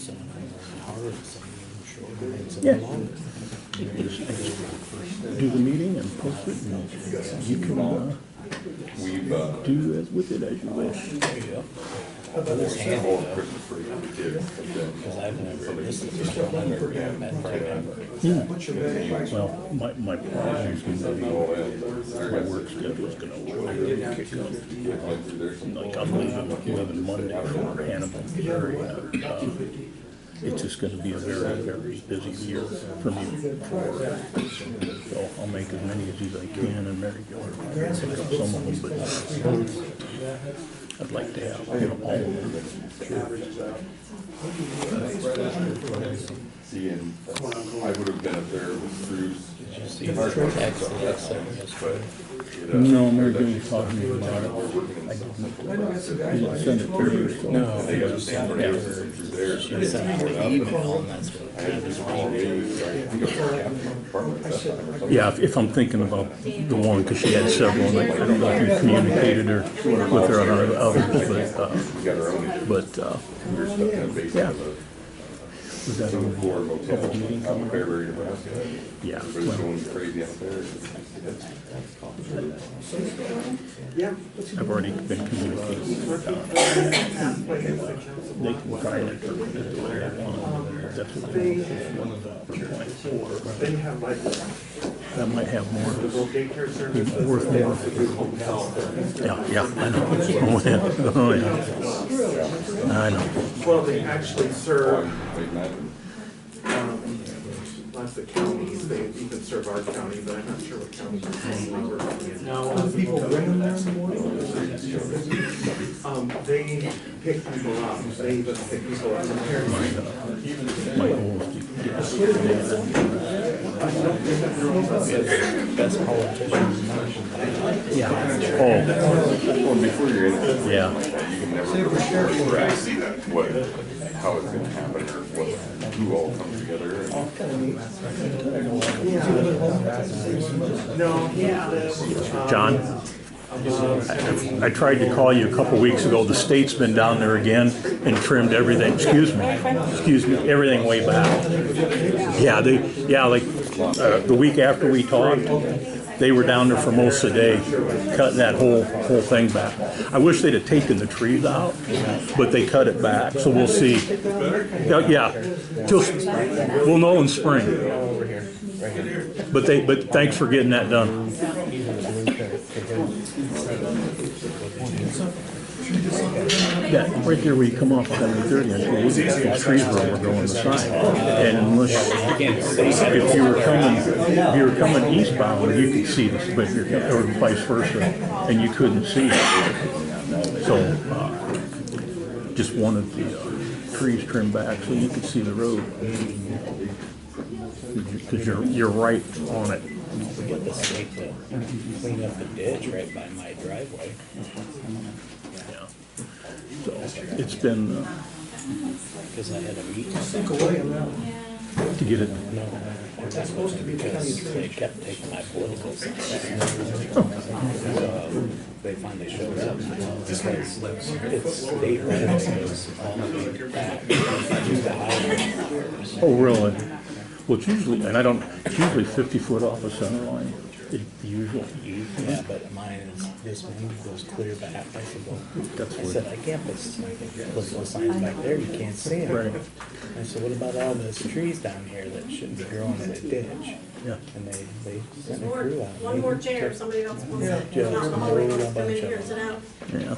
Some of them are harder, some of them are shorter, and some Yeah. are longer. Just do the meeting and post it, and you can do as with it as you wish. Yep. It's handy though, because I've never, this is the first one I've ever met forever. Well, my problem is gonna be, my work schedule's gonna really kick up. Like I'm leaving Monday for Hannibal, Missouri. It's just gonna be a very, very busy year for me. So I'll make as many of these I can, and Mary Jo will pick up some of them, but I'd like to have, all of them. Seeing, I would have been up there with Bruce. Did you see her text that I sent yesterday? No, Mary Jo was talking to me about it. I didn't send it to her, so. No, they just sent her, she sent her email, and that's what I was reading. Yeah, if I'm thinking about the one, because she had several, and I don't know if you communicated her with her on others, but yeah. Was that a public meeting coming up? Yeah. Everybody's going crazy out there. I've already been communicating with they can try and interpret it the way they want. That's what they one of the points for. That might have more, worth more. Yeah, I know. Oh, yeah. I know. Well, they actually serve lots of counties. They even serve our county, but I'm not sure what county. No, people bring them there in the morning. They pick people up. They even pick people up. My goal is to Best politicians. yeah. Oh, Well, before you're in it, yeah. you can never see that, how it's gonna happen, or who all comes together. John, I tried to call you a couple weeks ago. The state's been down there again and trimmed everything. Excuse me, everything way back. Yeah, like the week after we talked, they were down there for most of the day, cutting that whole thing back. I wish they'd have taken the trees out, but they cut it back. So we'll see. Yeah, we'll know in spring. But thanks for getting that done. Yeah, right there where you come off 70-30, those trees were overgrowing the sign. And unless, if you were coming eastbound, you could see this, but or vice versa, and you couldn't see it. So, just wanted the trees trimmed back so you could see the road. Because you're right on it. We got the state to clean up the ditch right by my driveway. Yeah. So it's been Because I had a meeting. to get it. No, it's supposed to be because they kept taking my political science. They finally showed up because it's state right goes all the way back to the highway. Oh, really? Well, it's usually, and it's usually 50 foot off the center line. Usually. Yeah, but mine is, this one goes clear back. I said, well, That's I what- said, I can't put political signs back there, you can't see them. Right. I said, what about all those trees down here that shouldn't be growing in a ditch? Yeah. And they sent a crew out. One more chair, if somebody else wants to. Just Not in the hallway, move a come in bunch here of and sit down. Yeah.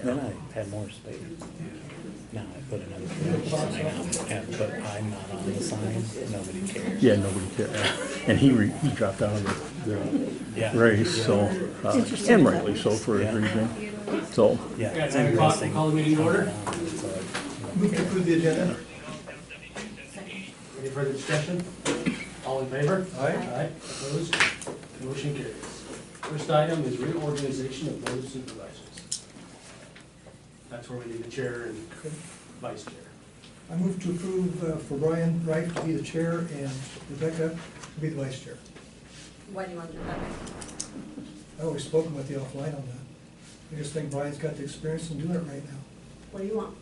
Then I had more space. Now I put another sign out, but I'm not on the sign, nobody cares. Yeah, nobody cares. And he dropped out of the Yeah. race, so, and rightly so for his reason. So, Yeah, it's Call interesting. the meeting to order. So, Move to approve the agenda. Any further discussion? All in favor? Aye. Opposed? Motion carries. First item is reorganization of board of supervisors. That's where we need the chair and vice chair. I move to approve for Brian Wright to be the chair and Rebecca to be the vice chair. Why do you want to do that? I've always spoken with you offline on that. I just think Brian's got the experience in doing it right now. What do you want?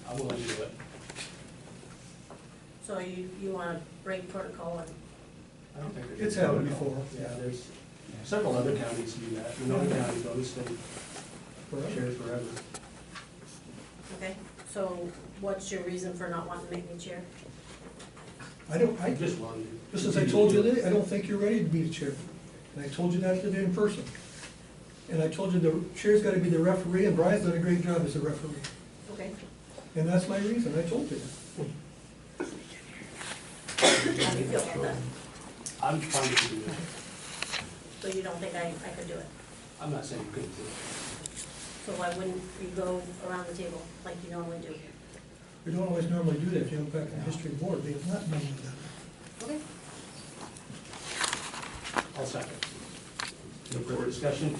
I will let you do it. So you wanna break protocol and, I don't think there's. It's happened before. Yeah, there's several other counties do that. Another county goes, they share forever. okay? So what's your reason for not wanting to make me chair? I Just wanted to. just as I told you today, I don't think you're ready to be the chair. And I told you that today in person. And I told you the chair's gotta be the referee, and Brian's done a great job as a referee. Okay, And that's my reason, I told you that. how do you feel about that? I'm fine to do that. So you don't think I could do it? I'm not saying you couldn't do it. So why wouldn't you go around the table like you normally do? We don't always normally do that, if you look back in the history of the board, we have not normally done that. Okay. I'll second. No further discussion?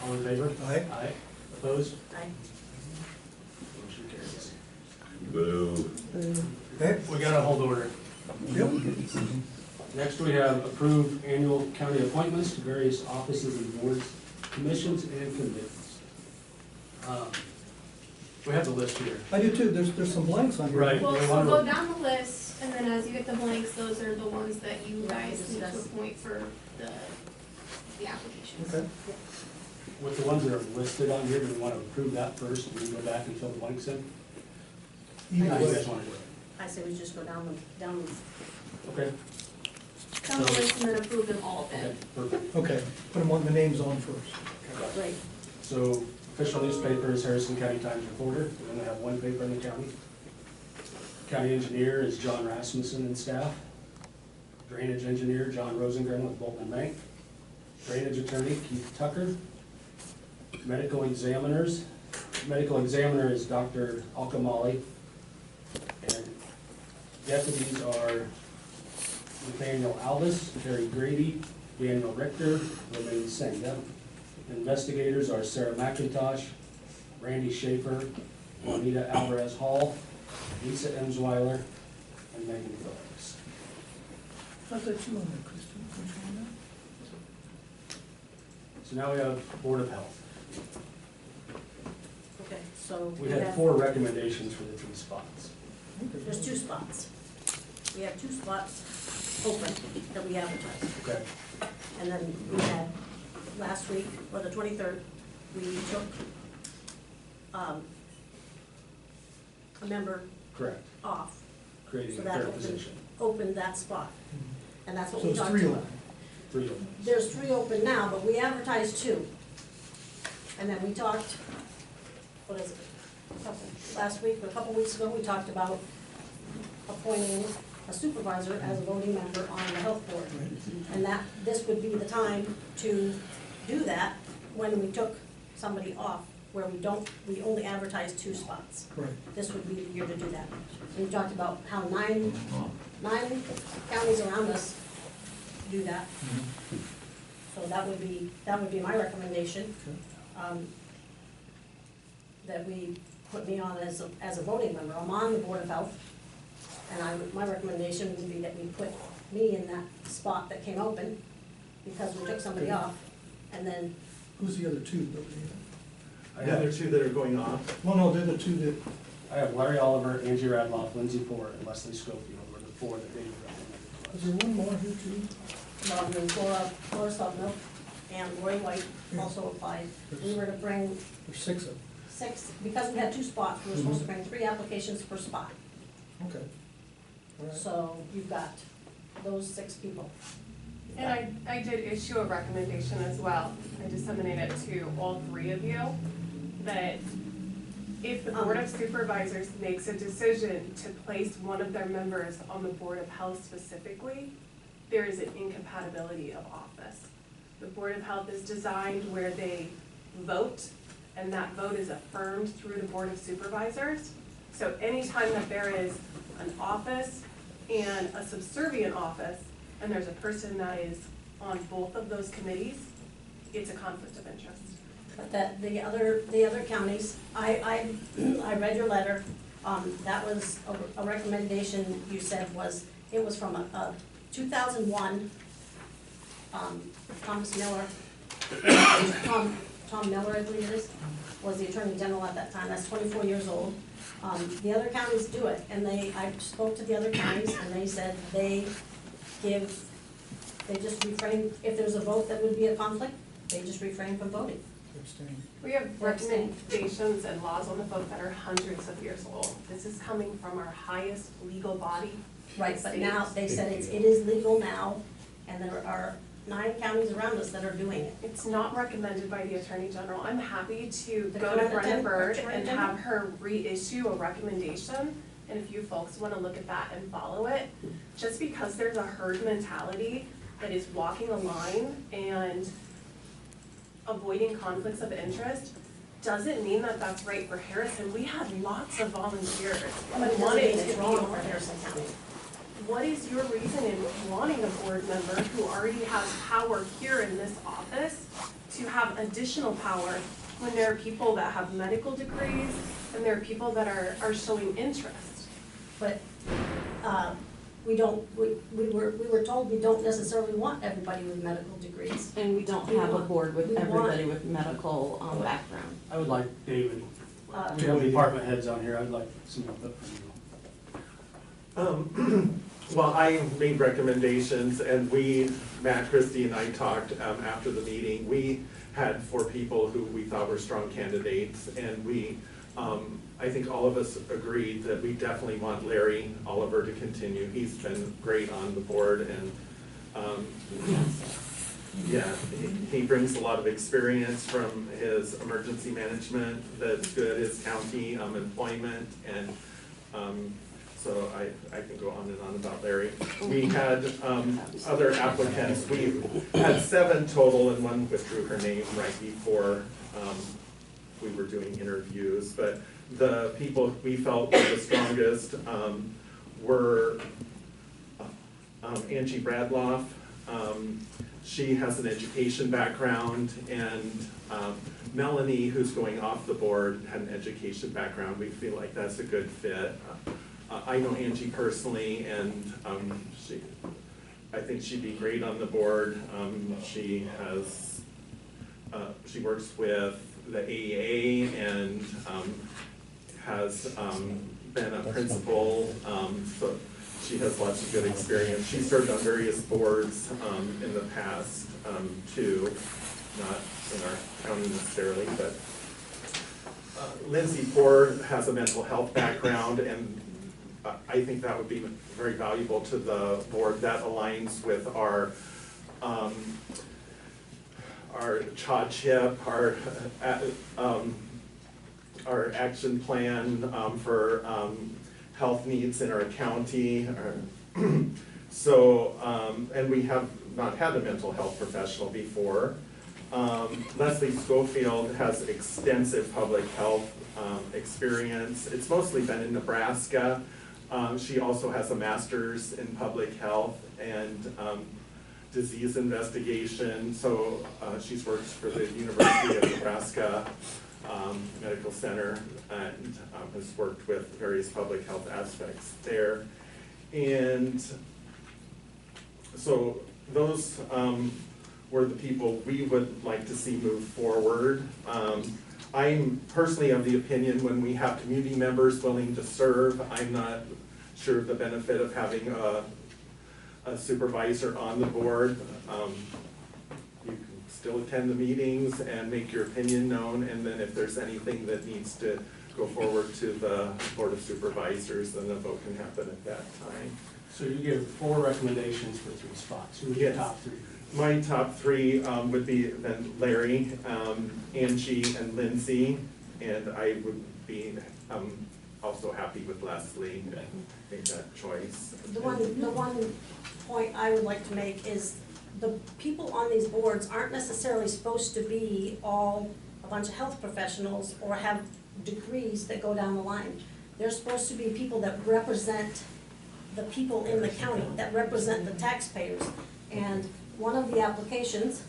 All in favor? Aye. Aye. Opposed? Aye. Motion carries. Boo. Okay? We got a hold order. Yep. Next, we have approved annual county appointments to various offices and boards, commissions, and committees. We have the list here. I do too, there's some blanks on here. Right. Well, Yeah, so one go of- down the list, and then as you get the blanks, those are the ones that you guys need to Discuss. appoint for the applications. Okay. With the ones that are listed on here, do we want to approve that first, and then go back and fill the blanks in? Either How do you way. guys want to do it? I say we just go down Okay, Down the list and then approve them all okay, then. perfect. Okay, put them on the names on first. Great. So official newspaper is Harrison County Times Reporter. We only have one paper in the county. County engineer is John Rasmussen and staff. Drainage engineer, John Rosengren with Bolton Bank. Drainage attorney, Keith Tucker. Medical examiner is Dr. Alkamali. And deputies are Nathaniel Alvis, Terry Grady, Daniel Richter, Romaine Sangha. Investigators are Sarah McIntosh, Randy Schaefer, Juanita Alvarez Hall, Lisa Emsweiler, and Megan Phillips. How's that you on there, Kristen? Which one So now we have Board of Health. Okay, so We had 4 recommendations for the 3 spots. There's 2 spots. We have 2 spots open that we advertised. Okay. And then we had, last week, or the 23rd, we took a member Correct. off. Creating So a that third opened, position. opened that spot. And that's what So we it's talked 3 about. open. 3 open. There's 3 open now, but we advertised 2. And then we talked, what is it, last week, or a couple weeks ago, we talked about appointing a supervisor as a voting member on the health board. And that, this would be the time to do that when we took somebody off, where we only advertised 2 spots. Correct. This would be the year to do that. We talked about how nine counties around us do that. So that would be my recommendation, that we put me on as a voting member. I'm on the Board of Health, and my recommendation would be that we put me in that spot that came open, because we took somebody off, and then, Who's the other 2 that we I The other have, 2 that are going off, Well, no, they're the 2 that, I have Larry Oliver, Angie Radloff, Lindsay Ford, and Leslie Schofield were the 4 that they recommended is to us. there one more here too? there's Laura Sugno and Lori White also applied. We were to bring There's 6 of them. 6, because we had 2 spots, we were supposed to bring 3 applications per spot. Okay. All right. So you've got those 6 people. And I did issue a recommendation as well. I disseminated to all 3 of you that if the Board of Supervisors makes a decision to place one of their members on the Board of Health specifically, there is an incompatibility of office. The Board of Health is designed where they vote, and that vote is affirmed through the Board of Supervisors. So anytime that there is an office and a subservient office, and there's a person that is on both of those committees, it's a conflict of interest. But that, the other counties, I read your letter, that was a recommendation you said it was from a 2001, Thomas Miller, Tom Tom Miller, I believe it is, was the Attorney General at that time, that's 24 years old. The other counties do it, and I spoke to the other counties, and they said they just refrain, if there's a vote that would be a conflict, they just refrain from voting. We have recommendations and laws on the book that are hundreds of years old. This is coming from our highest legal body. Right, but now, they said it is legal now, and there are 9 counties around us that are doing it. It's not recommended by the Attorney General. I'm happy to The go to current Brenna Bird Attorney and General? have her reissue a recommendation. And if you folks wanna look at that and follow it, just because there's a herd mentality that is walking a line and avoiding conflicts of interest, doesn't mean that that's right for Harrison. We had lots of volunteers who But it doesn't wanted mean to it's be wrong on for it. Harrison County. What is your reason in wanting a board member who already has power here in this office to have additional power when there are people that have medical degrees and there are people that are showing interest? But, we were told we don't necessarily want everybody with medical degrees. And we don't have a board with we want- everybody with medical background. I would like David, Uh, we have department heads on here, I'd like some input from you. Well, I made recommendations, and Matt, Christie, and I talked after the meeting. We had 4 people who we thought were strong candidates, and I think all of us agreed that we definitely want Larry Oliver to continue. He's been great on the board, and yeah, he brings a lot of experience from his emergency management that's good, his county employment, and so I can go on and on about Larry. We had other applicants. We had 7 total, and 1 withdrew her name right before we were doing interviews. But the people we felt were the strongest were Angie Bradloff. She has an education background, and Melanie, who's going off the board, had an education background. We feel like that's a good fit. I know Angie personally, and I think she'd be great on the board. She works with the AEA and has been a principal, so she has lots of good experience. She served on various boards in the past too, not in our county necessarily, but Lindsay Poor has a mental health background, and I think that would be very valuable to the board. That aligns with our CHA chip, our action plan for health needs in our county. So, and we have not had a mental health professional before. Leslie Schofield has extensive public health experience. It's mostly been in Nebraska. She also has a master's in public health and disease investigation. So she's worked for the University of Nebraska Medical Center and has worked with various public health aspects there. And so those were the people we would like to see move forward. I'm personally of the opinion when we have community members willing to serve, I'm not sure of the benefit of having a supervisor on the board. You can still attend the meetings and make your opinion known, and then if there's anything that needs to go forward to the Board of Supervisors, then the vote can happen at that time. So you give 4 recommendations for 3 spots, who are your Yes. top 3? My top 3 would be then Larry, Angie, and Lindsay, and I would be also happy with Leslie, make that choice. The one point I would like to make is the people on these boards aren't necessarily supposed to be all a bunch of health professionals or have degrees that go down the line. They're supposed to be people that represent the people in the county, that represent the taxpayers. And one of the applications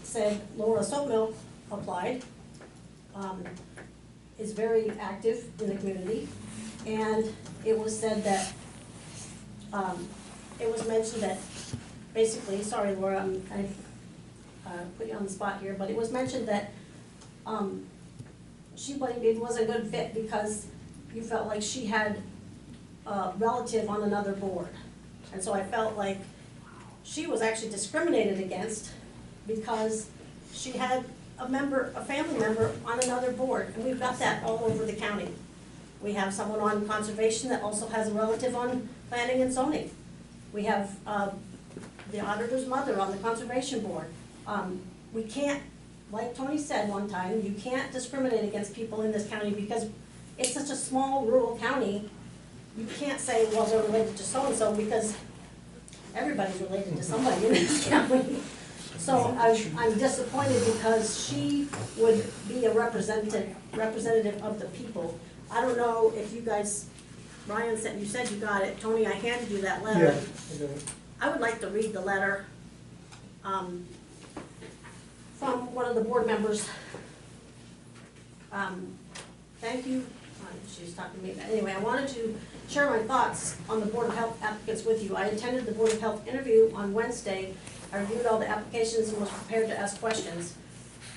said Laura Soapmilk applied, is very active in the community. And it was said that, it was mentioned that basically, sorry Laura, put you on the spot here, but it was mentioned that, she maybe wasn't a good fit because you felt like she had a relative on another board. And so I felt like she was actually discriminated against because she had a family member on another board, and we've got that all over the county. We have someone on conservation that also has a relative on planning and zoning. We have, the auditor's mother on the conservation board. We can't, like Tony said one time, you can't discriminate against people in this county because it's such a small rural county. You can't say, well, they're related to so-and-so because everybody's related to somebody in this county. So I'm disappointed because she would be a representative of the people. I don't know if you guys, Ryan said, you said you got it. Tony, I handed you that letter. Yeah, I got it. I would like to read the letter from one of the board members. Thank you, she's talking to me, anyway, I wanted to share my thoughts on the Board of Health applicants with you. I attended the Board of Health interview on Wednesday. I reviewed all the applications and was prepared to ask questions.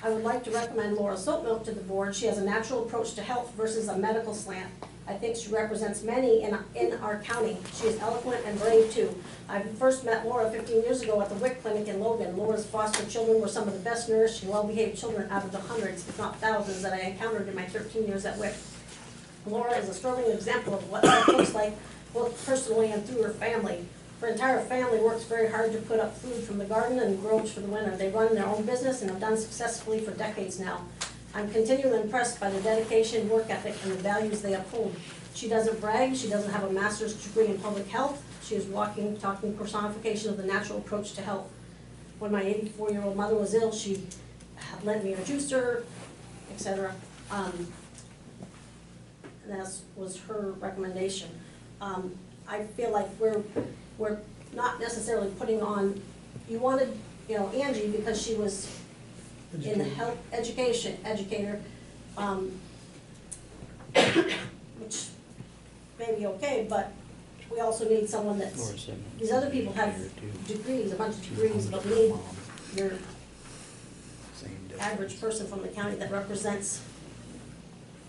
I would like to recommend Laura Soapmilk to the board. She has a natural approach to health versus a medical slant. I think she represents many in our county. She is eloquent and brave too. I first met Laura 15 years ago at the WIC clinic in Logan. Laura's foster children were some of the best nourished and well-behaved children out of the hundreds, if not thousands, that I encountered in my 13 years at WIC. Laura is a sterling example of what life looks like, both personally and through her family. Her entire family works very hard to put up food from the garden and grows for the winter. They run their own business and have done successfully for decades now. I'm continually impressed by their dedication, work ethic, and the values they uphold. She doesn't brag. She doesn't have a master's degree in public health. She is walking, talking personification of the natural approach to health. When my 84-year-old mother was ill, she lent me her juicer, etc. And that was her recommendation. I feel like we're not necessarily putting on, you wanted, Angie because she was in the health educator, which may be okay, but we also need someone that's, these other people have degrees, a bunch of degrees, but we need your average person from the county that represents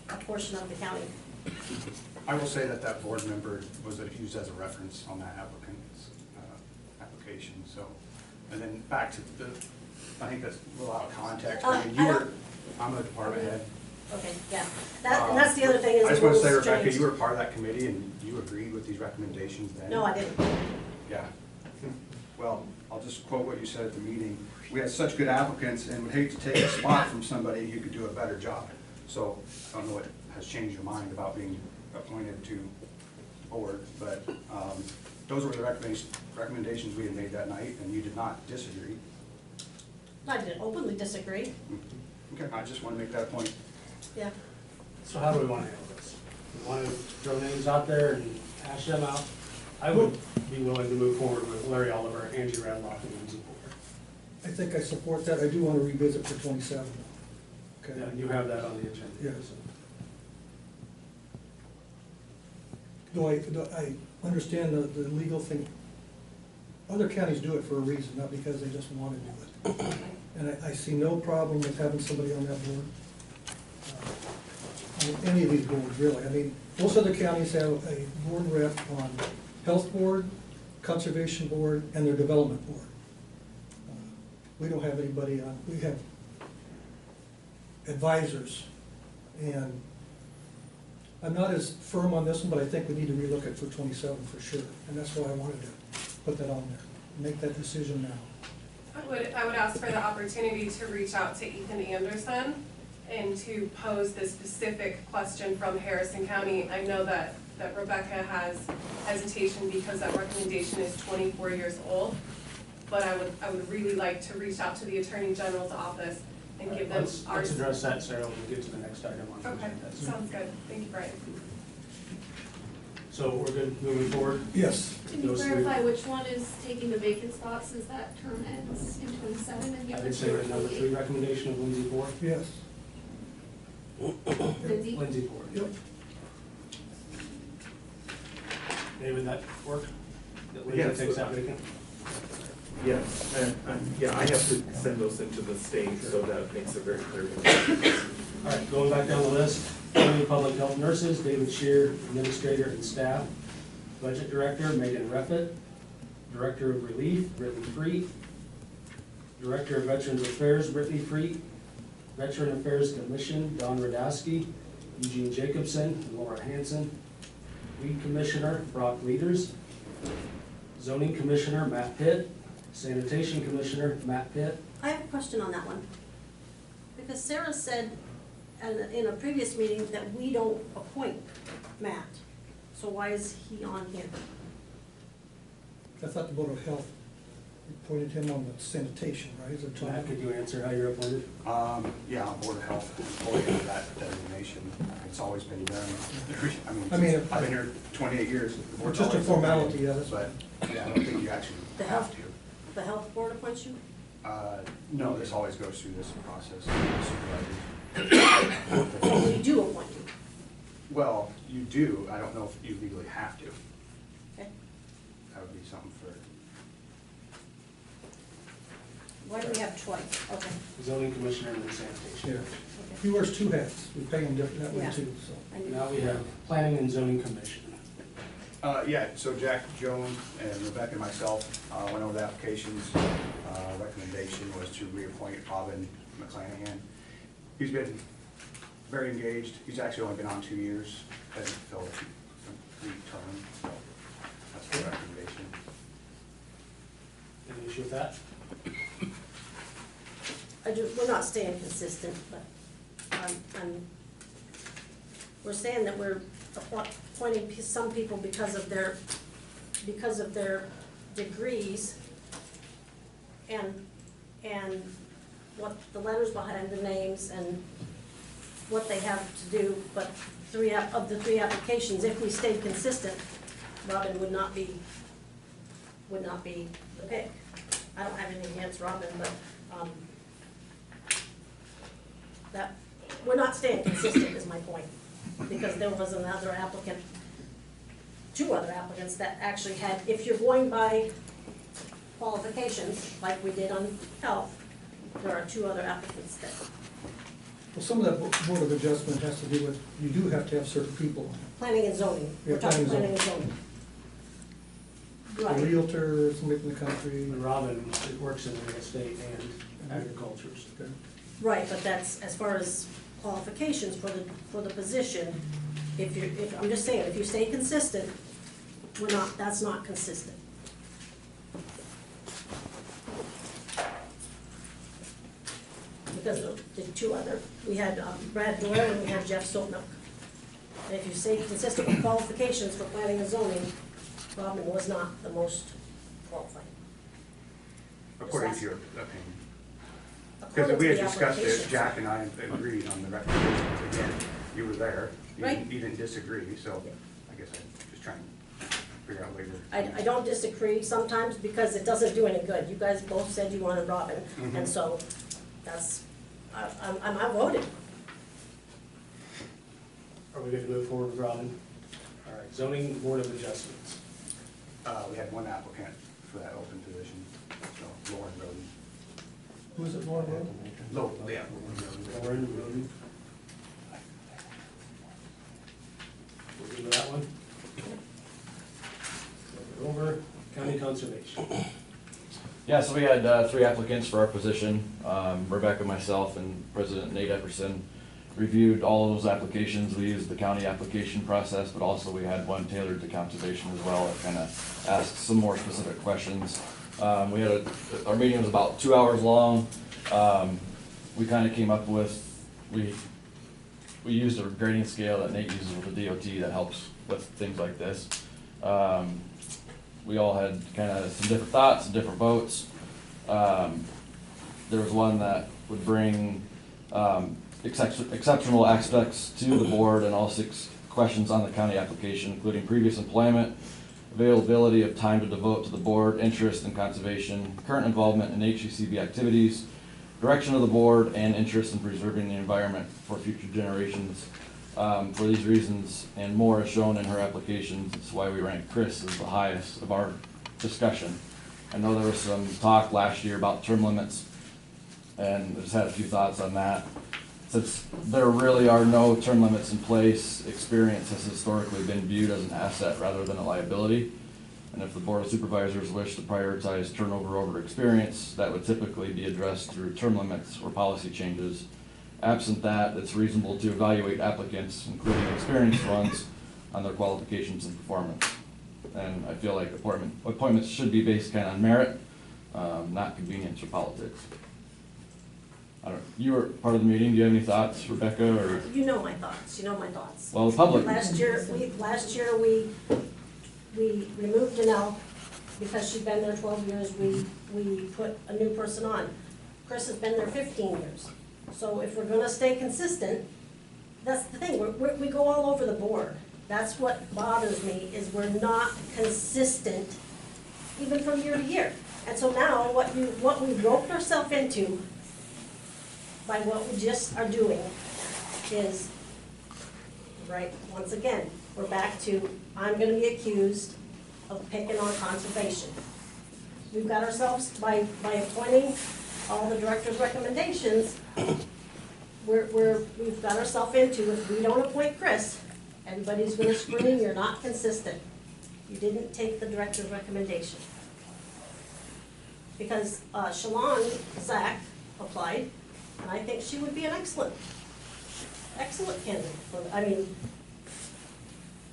a portion of the county. I will say that board member was used as a reference on that applicant's application, so. And then back to I think that's a little out of context. I mean, I'm a department head. Okay, yeah. And that's the other thing is. I just want to say, Rebecca, you were part of that committee and you agreed with these recommendations then. No, I didn't. Yeah. Well, I'll just quote what you said at the meeting. We had such good applicants and would hate to take a spot from somebody who could do a better job. So I don't know what has changed your mind about being appointed to board, but those were the recommendations we had made that night, and you did not disagree. I didn't openly disagree. Okay, I just want to make that point. Yeah. So how do we want to handle this? We want to throw names out there and hash them out? I would be willing to move forward with Larry Oliver, Angie Radloff, and Lindsay Porter. I think I support that. I do want to revisit for 27. Okay. Yeah, you have that on the agenda. Yes. So. Though I understand the legal thing. Other counties do it for a reason, not because they just want to do it. And I see no problem with having somebody on that board. On any of these boards, really. I mean, most other counties have a board rep on health board, conservation board, and their development board. We don't have anybody on, we have advisors. And I'm not as firm on this one, but I think we need to relook at for 27 for sure. And that's why I wanted to put that on there, make that decision now. I would ask for the opportunity to reach out to Ethan Anderson and to pose the specific question from Harrison County. I know that Rebecca has hesitation because that recommendation is 24 years old, but I would really like to reach out to the Attorney General's office and give them our. Let's address that, Sarah, when we get to the next item on the Okay, agenda. sounds good. Thank you, Brian. So we're good moving forward? Yes. Can you Those three. clarify which one is taking the vacant spot since that term ends in 27 and the I other would say two are that number 3 28? recommendation of Lindsay Ford. Yes. Lindsay? Lindsay Ford. Yep. David, that work? That Yes. Lindsay takes that vacant? Yes, and, yeah, I have to send those into the state, so that makes it very clear. All right, going back down the list, county public health nurses, David Shear, administrator and staff. Budget director, Megan Reffitt. Director of relief, Brittany Freet. Director of Veterans Affairs, Brittany Freet. Veteran Affairs Commission, Don Radowski, Eugene Jacobson, and Laura Hanson. Weed Commissioner, Brock Leaders. Zoning Commissioner, Matt Pitt. Sanitation Commissioner, Matt Pitt. I have a question on that one. Because Sarah said in a previous meeting that we don't appoint Matt. So why is he on here? I thought the Board of Health appointed him on the sanitation, right? Is it Tom? Matt, could you answer how you're appointed? Yeah, I'm Board of Health, employee of that designation. It's always been done. I mean, I've been here 28 years. The board's Just a always done it, formality, yeah, that's But, yeah, I don't think you actually The have health- to. The health board appoints you? No, this always goes through this process, supervisors. We do appoint you, Well, you do, I don't know if you legally have to. okay? That would be something for, Why do we have twice? Okay, Zoning Commissioner and then Sanitation. Yeah. He wears two hats. We pay him different that way Yeah. too, so. I knew. Now we have Planning and Zoning Commission. yeah, so Jack Jones and Rebecca and myself went over the applications. Recommendation was to reappoint Robin McClanahan. He's been very engaged. He's actually only been on 2 years, hasn't filled a complete term, so that's the recommendation. Any issue with that? we're not staying consistent, but we're saying that we're appointing some people because of their degrees and what the letters behind the names and what they have to do, but of the three applications, if we stayed consistent, Robin would not be the pick. I don't have anything against Robin, but, that, we're not staying consistent is my point. Because there was another applicant, two other applicants that actually had, if you're going by qualifications, like we did on health, there are two other applicants that, Well, some of that Board of Adjustment has to do with, you do have to have certain people on it. planning and zoning, we're Yeah, talking planning planning and zoning. A Right, realtor, somebody from the country. And Robin works in real estate and agriculture. Okay. right, but that's, as far as qualifications for the position, I'm just saying, if you stay consistent, that's not consistent. Because the two other, we had Brad Doyle and we had Jeff Sotnook. And if you stay consistent with qualifications for planning and zoning, Robin was not the most qualified. According to your opinion. According Because we to had the discussed it, applications. Jack and I agreed on the recommendations. Again, you were there. You Right. didn't- You didn't disagree, so Yeah. I guess I'm just trying to figure out later. I don't disagree sometimes because it doesn't do any good. You guys both said you wanted Robin, Mhm. and so that's, I'm outvoted. Are we good to move forward with Robin? All right, Zoning Board of Adjustments. We had one applicant for that open position, so Lauren Roden. Who is it, Lauren Rowe? Yeah. Lauren Roden. We'll do that one. Flip it over, County Conservation. Yeah, so we had 3 applicants for our position. Rebecca, myself, and President Nate Epperson reviewed all of those applications. We used the county application process, but also we had one tailored to conservation as well that kind of asked some more specific questions. Our meeting was about 2 hours long. We kind of came up with, we used a grading scale that Nate uses with the DOT that helps with things like this. We all had kind of some different thoughts, some different votes. There was one that would bring exceptional aspects to the board and all 6 questions on the county application, including previous employment, availability of time to devote to the board, interest in conservation, current involvement in HCCB activities, direction of the board, and interest in preserving the environment for future generations. For these reasons and more as shown in her applications, it's why we ranked Chris as the highest of our discussion. I know there was some talk last year about term limits, and I just had a few thoughts on that. Since there really are no term limits in place, experience has historically been viewed as an asset rather than a liability. And if the Board of Supervisors wish to prioritize turnover over experience, that would typically be addressed through term limits or policy changes. Absent that, it's reasonable to evaluate applicants, including experienced ones, on their qualifications and performance. And I feel like appointments should be based kind of on merit, not convenience or politics. I don't, you were part of the meeting, do you have any thoughts, Rebecca, or? You know my thoughts. Well, the public. Last year, we removed Janelle because she'd been there 12 years, we put a new person on. Chris has been there 15 years. So if we're gonna stay consistent, that's the thing, we go all over the board. That's what bothers me, is we're not consistent, even from year to year. And so now, what we roped ourselves into by what we just are doing is, right, once again, we're back to, I'm gonna be accused of picking on conservation. We've got ourselves, by appointing all the director's recommendations, we've got ourselves into, if we don't appoint Chris, everybody's gonna scream, you're not consistent. You didn't take the director's recommendation. Because Shalon Zach applied, and I think she would be an excellent candidate for, I mean,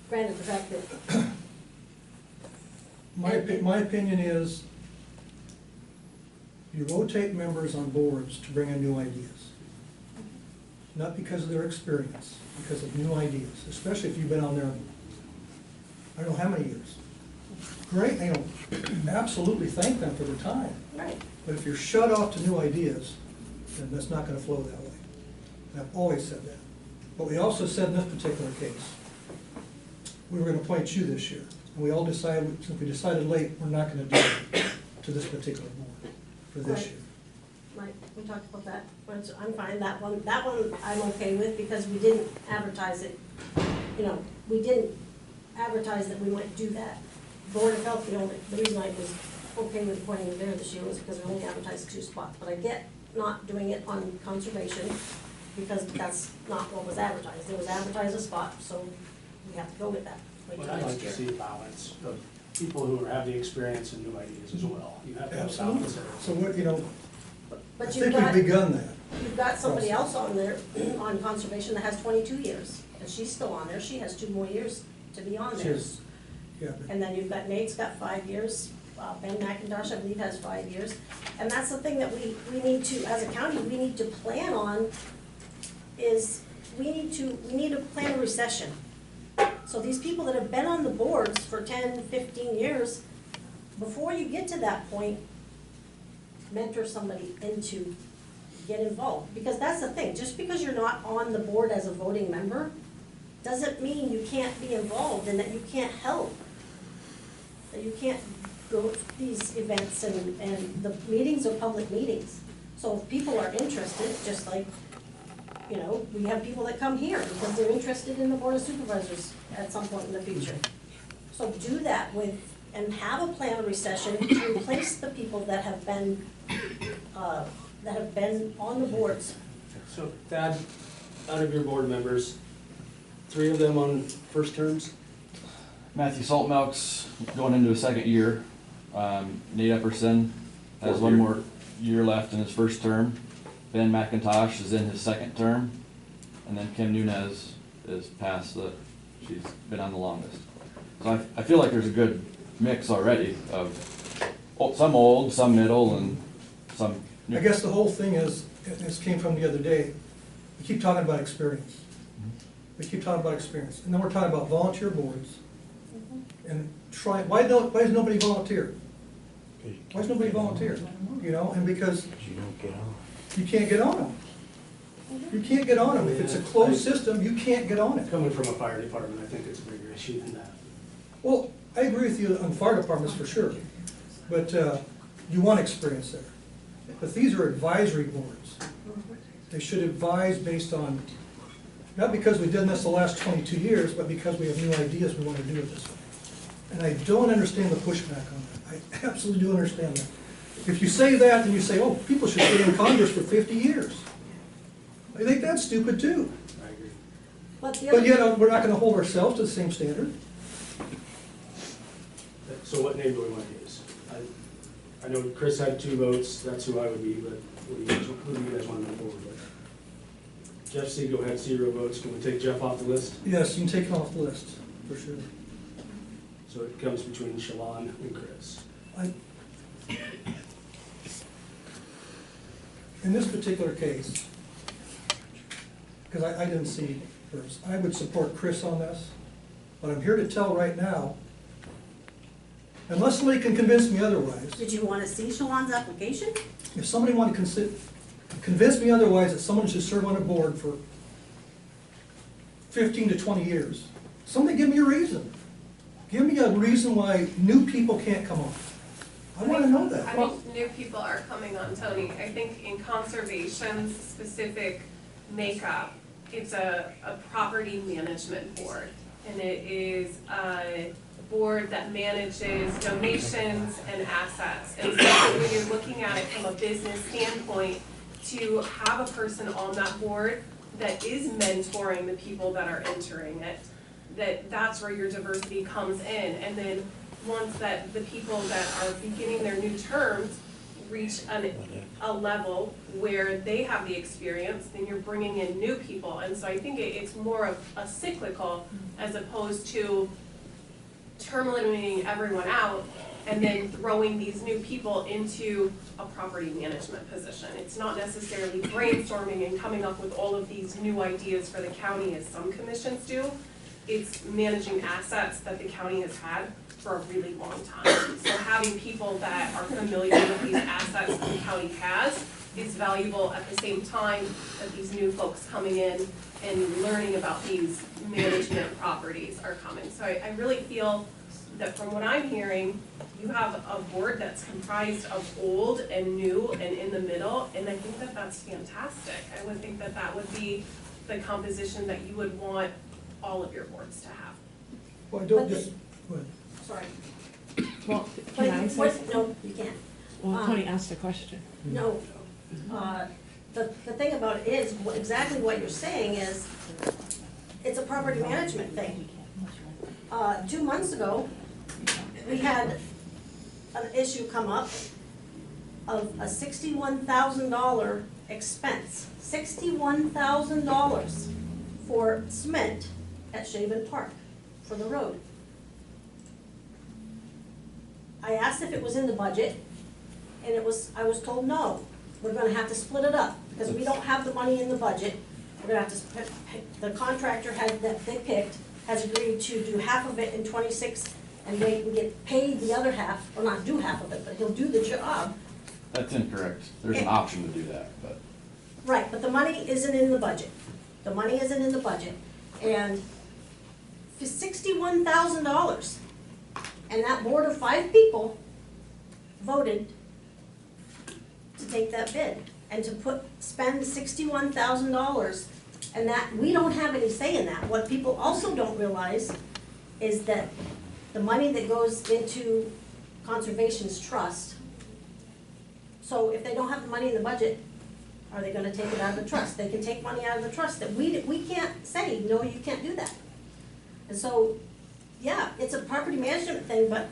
granted the fact that. My opinion is, you rotate members on boards to bring in new ideas. Not because of their experience, because of new ideas, especially if you've been on there, I don't know how many years. Great, absolutely thank them for their time. Right. But if you're shut off to new ideas, then that's not gonna flow that way. And I've always said that. But we also said in this particular case, we were gonna appoint you this year. And we all decided, since we decided late, we're not gonna do it to this particular board for this year. Right, we talked about that, I'm fine, that one I'm okay with, because we didn't advertise it, we didn't advertise that we might do that. Board of Health, the reason I was okay with appointing there this year was because we only advertised 2 spots, but I get not doing it on conservation, because that's not what was advertised. It was advertised a spot, so we have to go with that. Wait Well, till I'd like next to year. see a balance of people who have the experience and new ideas as well. You have to have a Absolutely. balance there. So what, I But think we've begun that. you've got somebody else on there, on conservation, that has 22 years, and she's still on there. She has 2 more years to be on there. Cheers. Yeah, but And then you've got Nate's got 5 years, Ben McIntosh, I believe, has 5 years. And that's the thing that we need to, as a county, we need to plan on, is we need to plan a recession. So these people that have been on the boards for 10, 15 years, before you get to that point, mentor somebody into get involved. Because that's the thing, just because you're not on the board as a voting member, doesn't mean you can't be involved and that you can't help. That you can't go to these events, and the meetings are public meetings. So if people are interested, just like, we have people that come here because they're interested in the Board of Supervisors at some point in the future. So do that and have a plan of recession to replace the people that have been on the boards. So Thad, out of your board members, 3 of them on first terms? Matthew Saltmelk's going into his 2nd year. Nate Epperson has 1 more year left in his 1st term. Ben McIntosh is in his 2nd term. And then Kim Nunez is she's been on the longest. So I feel like there's a good mix already of some old, some middle, and some new. I guess the whole thing is, this came from the other day, we keep talking about experience. We keep talking about experience, and then we're talking about volunteer boards. And why does nobody volunteer? Why does nobody volunteer? And because You don't get on. you can't get on them. You can't get on them. If it's a closed system, you can't get on it. Coming from a fire department, I think it's a bigger issue than that. Well, I agree with you on fire departments for sure, but you want experience there. But these are advisory boards. They should advise based on, not because we've done this the last 22 years, but because we have new ideas we want to do it this way. And I don't understand the pushback on that. I absolutely do understand that. If you say that, then you say, oh, people should stay in Congress for 50 years. I think that's stupid too. I agree. But But yet, we're not gonna hold ourselves to the same standard. So what name do we want to use? I know Chris had 2 votes, that's who I would be, but who do you guys want to move forward with? Jeff Segal had 0 votes, can we take Jeff off the list? Yes, you can take it off the list, for sure. So it comes between Shalon and Chris. In this particular case, because I didn't see hers, I would support Chris on this, but I'm here to tell right now, unless somebody can convince me otherwise, did you want to see Shalon's application? if somebody wanted to convince me otherwise that someone should serve on a board for 15 to 20 years, somebody give me a reason. Give me a reason why new people can't come on. I want to know I that. think new people are coming on, Tony. I think in conservation's specific makeup, it's a property management board. And it is a board that manages donations and assets. And so when you're looking at it from a business standpoint, to have a person on that board that is mentoring the people that are entering it, that's where your diversity comes in. And then once that the people that are beginning their new terms reach a level where they have the experience, then you're bringing in new people. And so I think it's more of a cyclical as opposed to term limiting everyone out and then throwing these new people into a property management position. It's not necessarily brainstorming and coming up with all of these new ideas for the county as some commissions do. It's managing assets that the county has had for a really long time. So having people that are familiar with these assets that the county has is valuable at the same time that these new folks coming in and learning about these management properties are coming. So I really feel that from what I'm hearing, you have a board that's comprised of old and new and in the middle, and I think that that's fantastic. I would think that that would be the composition that you would want all of your boards to have. Well, I don't But just, go ahead. Sorry. Well, But can I say something? no, you can't. Well, Tony asked a question. No. The thing about it is, exactly what you're saying is, it's a property management thing. 2 months ago, we had an issue come up of a $61,000 expense. $61,000 for cement at Shaven Park for the road. I asked if it was in the budget, and I was told no. We're gonna have to split it up, because we don't have the money in the budget. We're gonna have to, the contractor that they picked has agreed to do half of it in '26 and wait and get paid the other half, or not do half of it, but he'll do the job. That's incorrect. There's an option to do that, but. Right, but the money isn't in the budget. The money isn't in the budget. And for $61,000, and that board of 5 people voted to take that bid and to spend $61,000, and that, we don't have any say in that. What people also don't realize is that the money that goes into Conservation's trust, so if they don't have the money in the budget, are they gonna take it out of the trust? They can take money out of the trust that we can't say, no, you can't do that. And so, yeah, it's a property management thing, but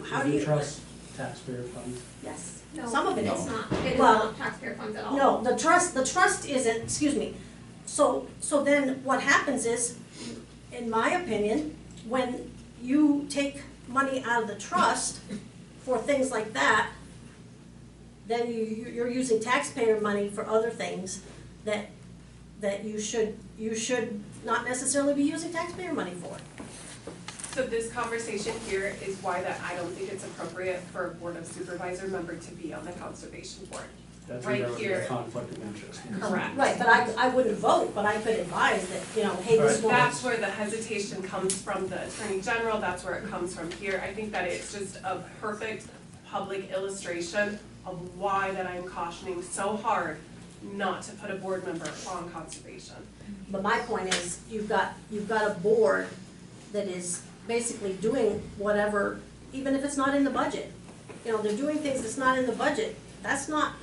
how do Do you? you trust taxpayer funds? Yes, No, some of it it's is. not. It is Well, not taxpayer funds at all. No, the trust isn't, excuse me. So then what happens is, in my opinion, when you take money out of the trust for things like that, then you're using taxpayer money for other things that you should not necessarily be using taxpayer money for. So this conversation here is why that I don't think it's appropriate for a Board of Supervisor member to be on the Conservation Board. That's Right where there would be here. a conflict of interest. Correct. Right, but I wouldn't vote, but I could advise that, hey, this one. That's where the hesitation comes from the Attorney General, that's where it comes from here. I think that it's just a perfect public illustration of why that I'm cautioning so hard not to put a board member on Conservation. But my point is, you've got a board that is basically doing whatever, even if it's not in the budget. You know, they're doing things that's not in the budget. That's not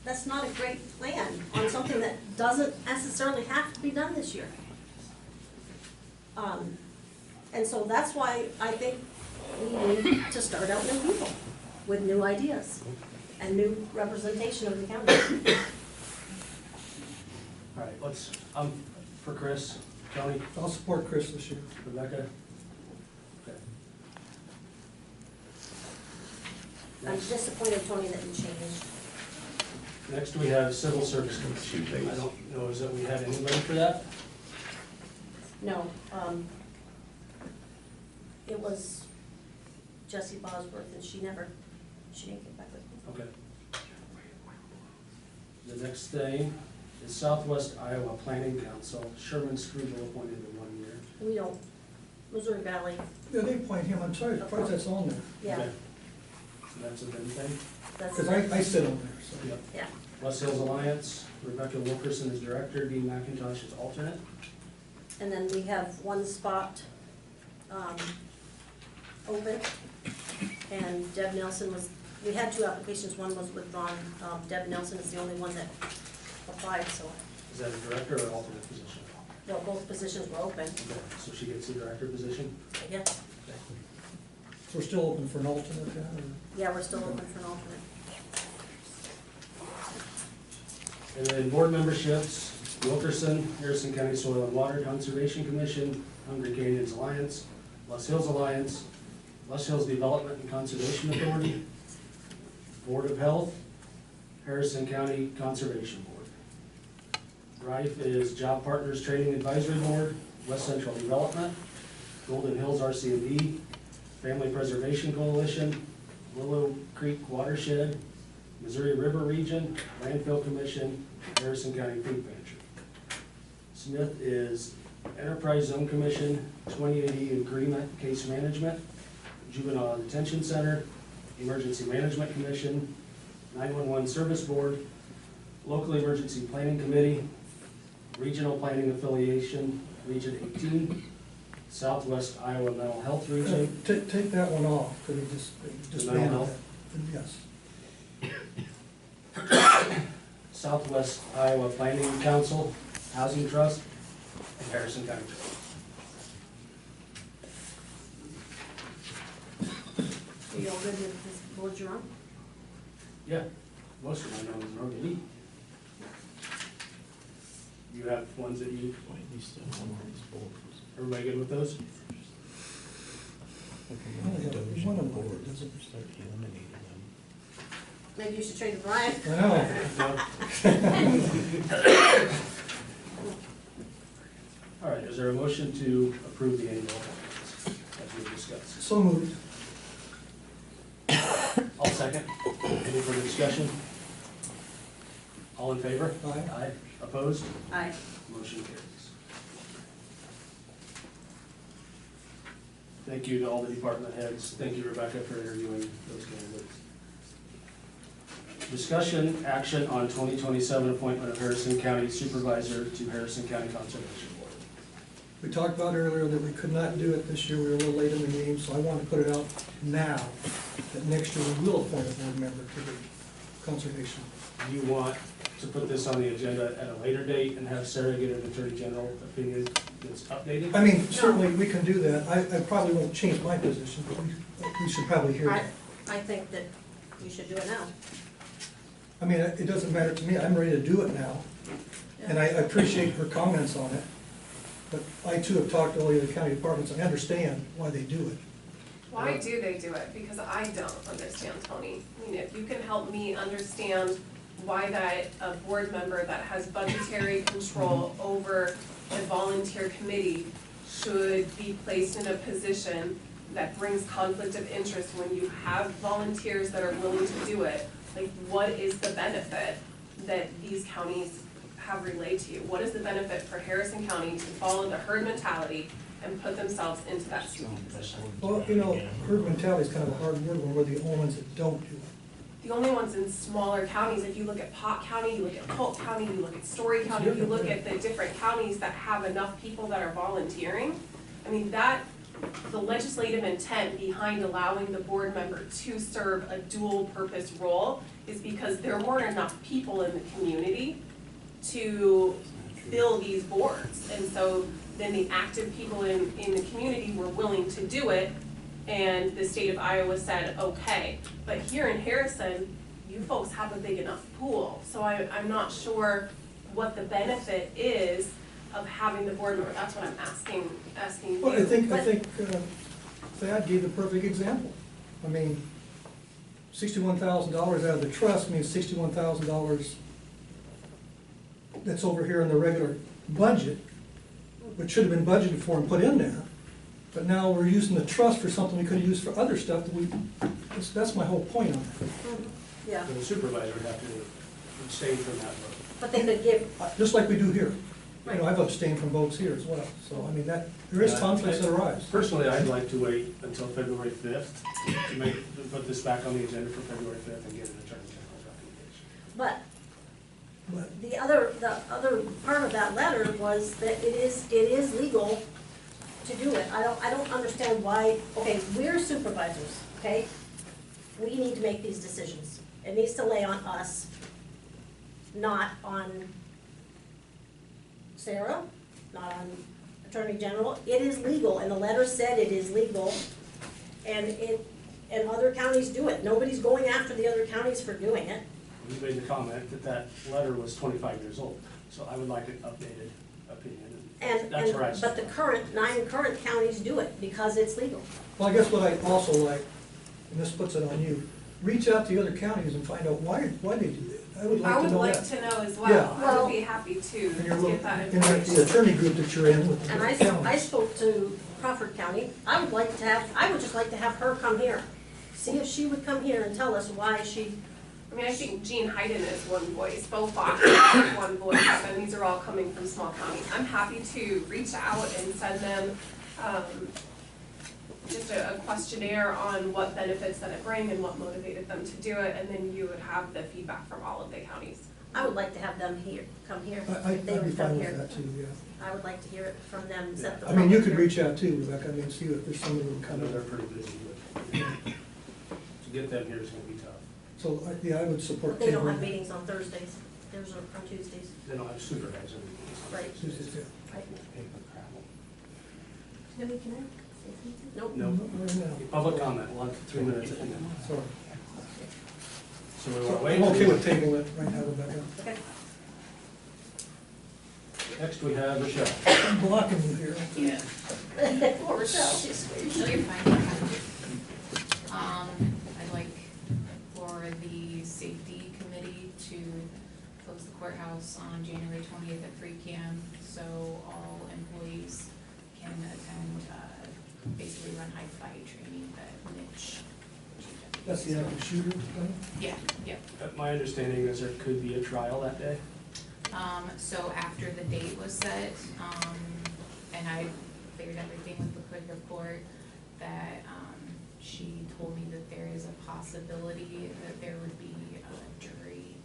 a great plan on something that doesn't necessarily have to be done this year. And so that's why I think we need to start out new people with new ideas and new representation of the county. All right, let's, for Chris, Tony, I'll support Chris this year. Rebecca. Okay. I'm disappointed, Tony, that you changed. Next, we have Civil Service Commission. I don't know, is that we had anybody for that? No, it was Jessie Bosworth, and she didn't get back with me. Okay. The next thing is Southwest Iowa Planning Council, Sherman Screwville appointed to 1 year. We don't, Missouri Valley, Yeah, they appoint him, I'm sorry, surprised that's on there, yeah, Okay. So that's a good thing. that's, because I sit on there, so. Yep. yeah. West Hills Alliance, Rebecca Wilkerson is director, Dean McIntosh is alternate. And then we have one spot, open, and Deb Nelson was, we had 2 applications, one was withdrawn. Deb Nelson is the only one that applied, so, Is that a director or alternate position? well, both positions were open, Okay, so she gets the director position? yeah. So we're still open for an alternate, yeah, or? Yeah, we're still open for an alternate. And then board memberships, Wilkerson, Harrison County Soil and Water Conservation Commission, Hungry Canyons Alliance, Les Hills Alliance, Les Hills Development and Conservation Authority, Board of Health, Harrison County Conservation Board. Rife is Job Partners Training Advisory Board, West Central Development, Golden Hills RCMD, Family Preservation Coalition, Willow Creek Watershed, Missouri River Region, Landfill Commission, Harrison County Food Pantry. Smith is Enterprise Zone Commission, 2080 Agreement Case Management, Juvenile Detention Center, Emergency Management Commission, 911 Service Board, Local Emergency Planning Committee, Regional Planning Affiliation, Region 18, Southwest Iowa Mental Health Region. Take that one off, because it just The mental banned health? that. Yes. Southwest Iowa Planning Council, Housing Trust, and Harrison County Trust. Are you all good with this board you're on? Yeah, most of my numbers are already. You have ones that you, everybody good with those? Only have one of them, doesn't it? Start eliminating them. Maybe you should trade to Brian. I know. All right, is there a motion to approve the annual appointments as we discussed? So moved. I'll second. Any further discussion? All in favor? Aye. Aye. Opposed? Aye. Motion carries. Thank you to all the department heads. Thank you, Rebecca, for interviewing those candidates. Discussion action on 2027 appointment of Harrison County Supervisor to Harrison County Conservation Board. We talked about earlier that we could not do it this year, we were a little late in the game, so I want to put it out now, that next year we will appoint a board member to the conservation. Do you want to put this on the agenda at a later date and have Sarah get an Attorney General opinion that's updated? I mean, certainly we can do that, I probably won't change my position, but we should probably hear that. I think that you should do it now. I mean, it doesn't matter to me, I'm ready to do it now, and I appreciate her comments on it. But I too have talked to all the other county departments, I understand why they do it. Why do they do it? Because I don't understand, Tony. I mean, if you can help me understand why that a board member that has budgetary control over a volunteer committee should be placed in a position that brings conflict of interest when you have volunteers that are willing to do it, like, what is the benefit that these counties have relayed to you? What is the benefit for Harrison County to follow the herd mentality and put themselves into that stupid position? Well, you know, herd mentality is kind of a hard word when we're the only ones that don't do it. The only ones in smaller counties, if you look at Pot County, you look at Polk County, you look at Story County, you look at the different counties that have enough people that are volunteering, I mean, that the legislative intent behind allowing the board member to serve a dual purpose role is because there weren't enough people in the community to fill these boards. And so then the active people in the community were willing to do it, and the state of Iowa said, okay. But here in Harrison, you folks have a big enough pool, so I'm not sure what the benefit is of having the board member. That's what I'm asking you. Well, I think Thad gave the perfect example. I mean, $61,000 out of the trust means $61,000 that's over here in the regular budget, which should have been budgeted for and put in there. But now we're using the trust for something we could have used for other stuff that that's my whole point on it. Yeah, The supervisor would have to abstain from that vote. but they could give, Just like we do here. You know, I've abstained from votes here as well. So, I mean, there is conflicts that arise. Personally, I'd like to wait until February 5th to put this back on the agenda for February 5th and get an attorney general's recommendation. but the other part of that letter was that it is legal to do it. I don't understand why, okay, we're supervisors, okay? We need to make these decisions. It needs to lay on us, not on Sarah, not on Attorney General. It is legal, and the letter said it is legal, and other counties do it. Nobody's going after the other counties for doing it. You made the comment that that letter was 25 years old, so I would like an updated opinion. That's where I But the 9 current counties do it because it's legal. Well, I guess what I also like, and this puts it on you, reach out to the other counties and find out why they do that. I would like to know that. I would like to know as well. Yeah. I would be happy to And your get that in the information. attorney group that you're in with the And I counties. spoke to Crawford County. I would just like to have her come here. See if she would come here and tell us why she, I mean, I think Gene Hayden is one voice, Bo Fox is one voice, and these are all coming from small counties. I'm happy to reach out and send them just a questionnaire on what benefits that it bring and what motivated them to do it, and then you would have the feedback from all of the counties. I would like to have them come here. I'd They be would come fine here. with that too, yeah. I would like to hear it from them, set the. I mean, you could public reach out too, Rebecca, I mean, see if there's some of them I coming. know they're pretty busy, but to get them here is gonna be tough. So, yeah, I would hearing. support. But they don't tabling have that. meetings on Thursdays. Theirs are on Tuesdays. They don't have supervisor meetings. Right. Tuesdays, yeah. Right. Paper travel. Nobody can ask? Nope. No. Right now. Public comment, we'll have 3 minutes at the end. Sorry. So we So wanna wait? I'm okay with tabling it right now, Rebecca. Okay. Next we have Michelle. I'm blocking you here. Yeah. Poor Rochelle, she's sweet. No, you're fine. I'd like for the safety committee to close the courthouse on January 20th at 3 p.m. so all employees can attend, basically run hide fight training that Mitch. That's the active shooter thing? Yeah, yep. My understanding is there could be a trial that day. So after the date was set, and I cleared everything with the clerk of court, that, she told me that there is a possibility that there would be a jury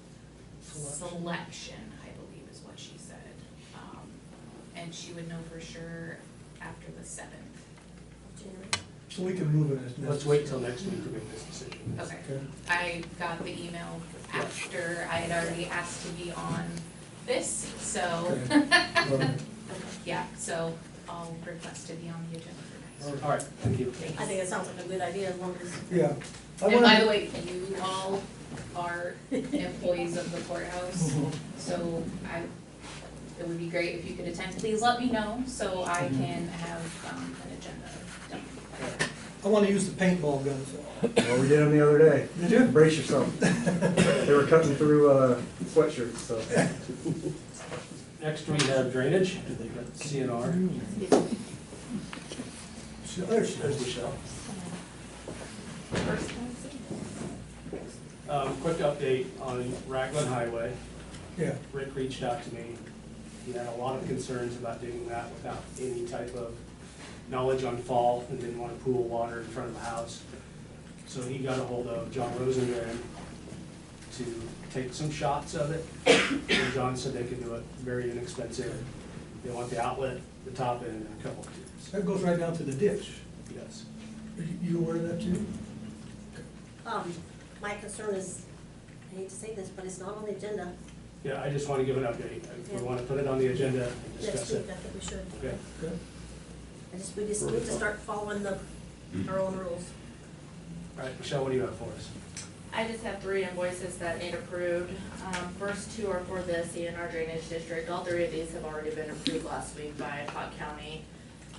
selection, I believe is what she said. And she would know for sure after the 7th. So we can move it as. Let's wait till next week to make this decision. Okay. Okay. I got the email after I had already asked to be on this, so, Okay. yeah, so I'll request to be on the agenda for next. All right, thank you. I think it sounds like a good idea as long as. Yeah. I And wanna- by the way, you all are employees of the courthouse, so it would be great if you could attend. Please let me know so I can have an agenda done. I want to use the paintball guns. Well, we did them the other day. Did you? Brace yourself. They were cutting through sweatshirts, so. Next we have drainage, they've got CNR. There she There's is. Michelle. Quick update on Raglan Highway. Yeah. Rick reached out to me. He had a lot of concerns about doing that without any type of knowledge on fall and didn't want to pool water in front of the house. So he got a hold of John Rosengren to take some shots of it. And John said they could do it very inexpensive. They want the outlet, the top end, and a couple of tubes. That goes right down to the ditch. Yes. Are you aware of that too? My concern is, I hate to say this, but it's not on the agenda Yeah, I just want to give an update. If we want to put it on the agenda and next discuss week, it. I think we should. Okay. Good. We just need to start following our own rules. All right, Michelle, what do you have for us? I just have 3 invoices that need approved. First 2 are for the CNR Drainage District. All 3 of these have already been approved last week by Pot County.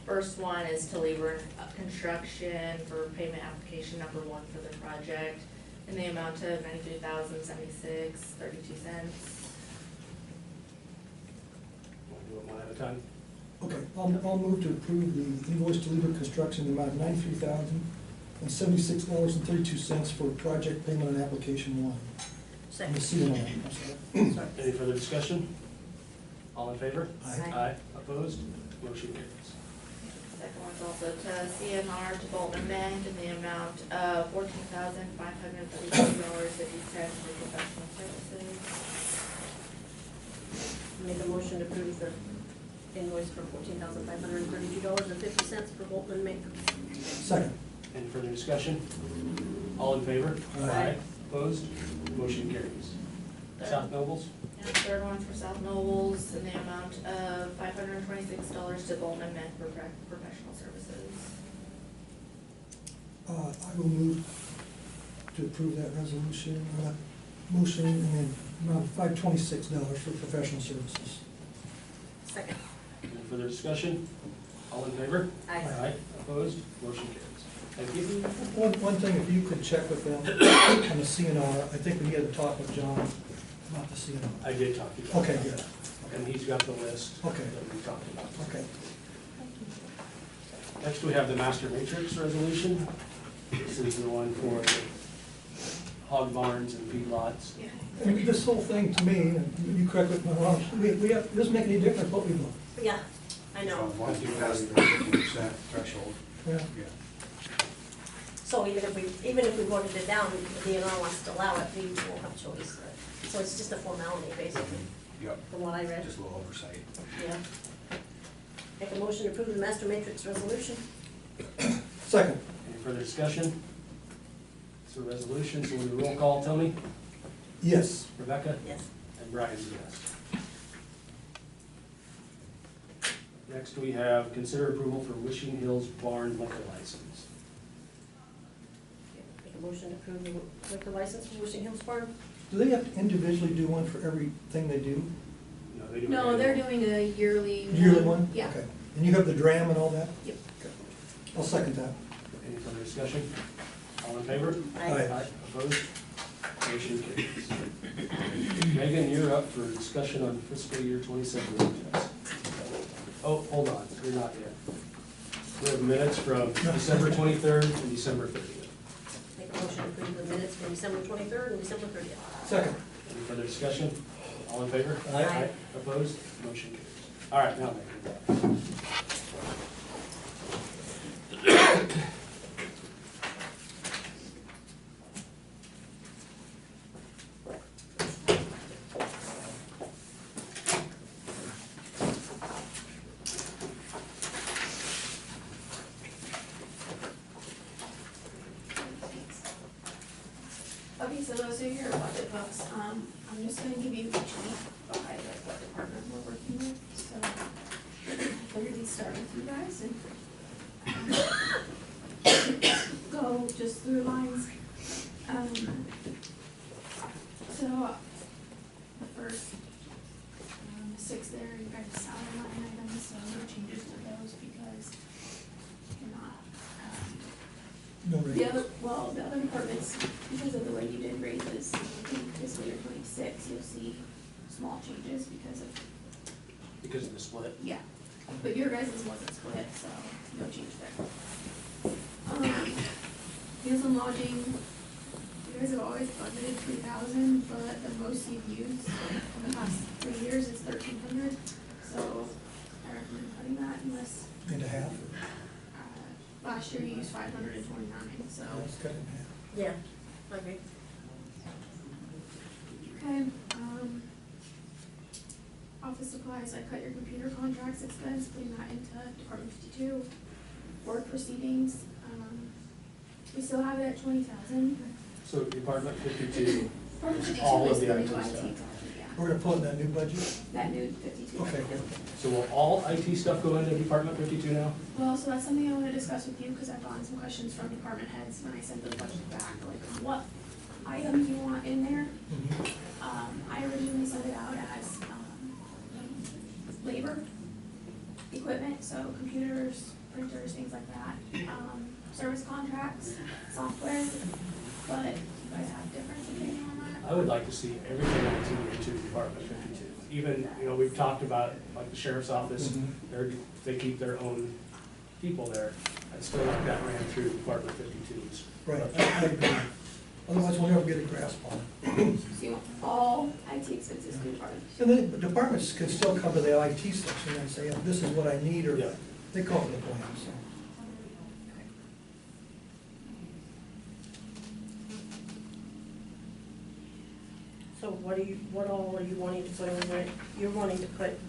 First one is to Lieber Construction for payment application number 1 for the project in the amount of $93,076.32. Want to do it one at a time? Okay, I'll move to approve the invoice to Lieber Construction, in the amount of $93,076.32 for project payment on application 1. Second. The CNR, I'm sorry. Any further discussion? All in favor? Aye. Aye. Opposed? Motion carries. Second one's also to CNR to Bolton Bank in the amount of $14,532.50 for professional services. Make a motion to approve the invoice for $14,532.50 for Bolton and Maker. Second. Any further discussion? All in favor? Aye. Opposed? Motion carries. South Nobles? And the third one's for South Nobles in the amount of $526 to Bolton and Maker for professional services. I will move to approve that resolution, motion in the amount of $526 for professional services. Second. Any further discussion? All in favor? Aye. Aye. Opposed? Motion carries. Thank you. One thing, if you could check with them on the CNR, I think we had to talk with John about the CNR. I did talk to you. Okay, good. And he's got the list Okay. that we talked about. Okay. Next, we have the master matrix resolution. This is the one for the hog barns and feedlots. And this whole thing, to me, and you correct me if I'm wrong, we have, it doesn't make any difference what we vote. Yeah, I know. Once you pass the 50% threshold, Yeah. yeah. So even if we voted it down, the DNR wants to allow it, we won't have a choice. So it's just a formality, basically, Yep. from what I read. Just a little oversight. Yeah. Make a motion to approve the master matrix resolution. Second. Any further discussion? It's a resolution, so we'll do roll call. Tony? Yes. Rebecca? Yes. And Brian, yes. Next, we have consider approval for Wishing Hills Barn liquor license. Make a motion to approve the liquor license for Wishing Hills Farm. Do they have to individually do one for everything they do? No, they do. No, they're doing a yearly. Yearly one? Yeah. Okay. And you have the dram and all that? Yep. Okay. I'll second that. Any further discussion? All in favor? Aye. Opposed? Motion carries. Megan, you're up for discussion on fiscal year 27. Oh, hold on, you're not yet. We have minutes from December 23rd and December 30th. Make a motion to approve the minutes from December 23rd and December 30th. Second. Any further discussion? All in favor? Aye. Opposed? Motion carries. All right, now Megan. Okay, so those are your budget books. I'm just gonna give you each week by like what department we're working with, so I figured we'd start with you guys and go just through lines. So the first 6 there, you guys salary line items, so no changes to those because you're not, No the raises. other departments, because of the way you did raises in fiscal year 26, you'll see small changes because of, Because of the split. yeah. But your guys' wasn't split, so no change there. Meals and lodging, you guys have always budgeted 3,000, but the most you've used in the past 3 years is 1,300. So I recommend cutting that unless, Into half? last year you used 529, so. Let's cut it in half. Yeah, I agree. Okay, office supplies, I cut your computer contracts expense, putting that into Department 52. Board proceedings, we still have it at 20,000. So Department 52, all of the IT stuff. We're gonna put in that new budget? That new 52. Okay. So will all IT stuff go into Department 52 now? Well, so that's something I want to discuss with you, because I've gotten some questions from department heads when I sent those budgets back, like what items you want in there. I originally sent it out as, labor, equipment, so computers, printers, things like that. Service contracts, software, but you guys have different opinion on that? I would like to see everything IT into Department 52. Even, we've talked about, like, the sheriff's office, they keep their own people there. I'd still like that ran through Department 52's. Right, I agree. Otherwise, we'll never get a grasp on it. So you want all IT expenses to department? And then the departments can still come to the IT section and say, yeah, this is what I need, or Yeah. they call it a plan, so. So what all are you wanting to put in there? You're wanting to put,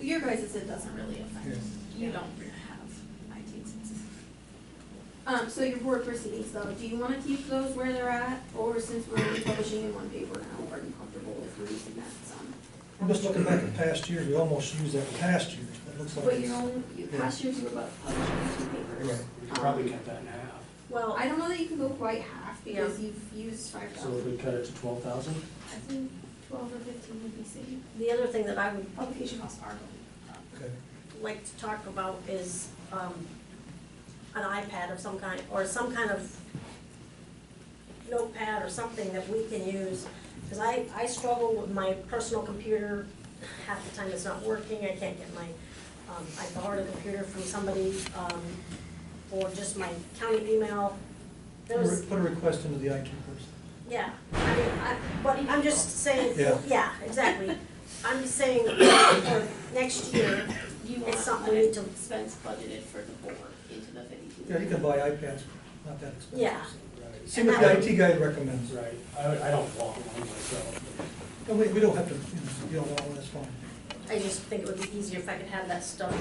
Your guys' it doesn't really affect, Yeah. you don't really have IT expenses. So your board proceedings though, do you wanna keep those where they're at, or since we're only publishing in one paper now, are you comfortable with reducing that some? I'm just looking back at past years, we almost used that in past years, but it looks like. But it's- you're only, past years you were about publishing in two papers. Right. We could probably cut that in half. well, I don't know that you can go quite half, because you've used So 5,000. we cut it to 12,000? I think 12 or 15 would be safe. the other thing that I would Publication costs are going up. Okay. like to talk about is, an iPad of some kind, or some kind of notepad or something that we can use. Because I struggle with my personal computer, half the time it's not working, I can't get my, I borrowed a computer from somebody, or just my county email. There was, Put a request into the IT person. yeah, I mean, but I'm just saying, Yeah. yeah, exactly. I'm just saying, for next year, Do you it's want something we need to, expense budgeted for the board into the 52? Yeah, you can buy iPads, not that expensive. Yeah. Right. See what the IT guy recommends. Right. I don't want one myself. No, we don't have to, you don't want one, that's fine. I just think it would be easier if I could have that stuff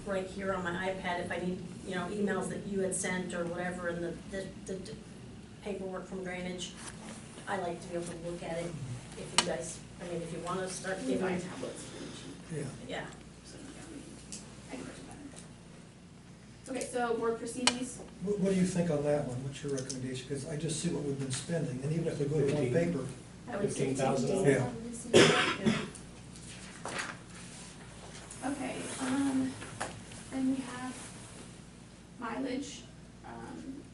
right here on my iPad if I need, emails that you had sent or whatever, and the paperwork from drainage. I like to be able to look at it if you guys, if you wanna start We buy giving, tablets for each. Yeah. yeah. So, I can put it better. Okay, so board proceedings, What do you think on that one? What's your recommendation? Because I just see what we've been spending, and even if we go to one 15. paper, I would say 15,000. Yeah. Okay, then we have mileage.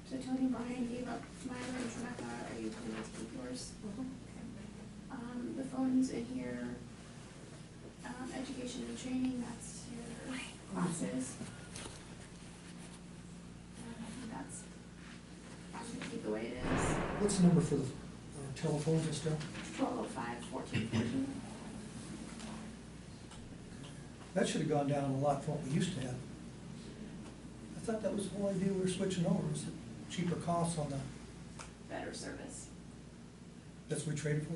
So Tony and Brian gave up mileage. Rebecca, are you planning to keep yours? Okay. The phones in here, education and training, that's your classes. That's, I'm gonna keep the way it is. what's the number for the telephones and stuff? 1205, 1414. That should have gone down a lot from what we used to have. I thought that was the whole idea we were switching over, was cheaper costs on the, Better service. that's what we traded for?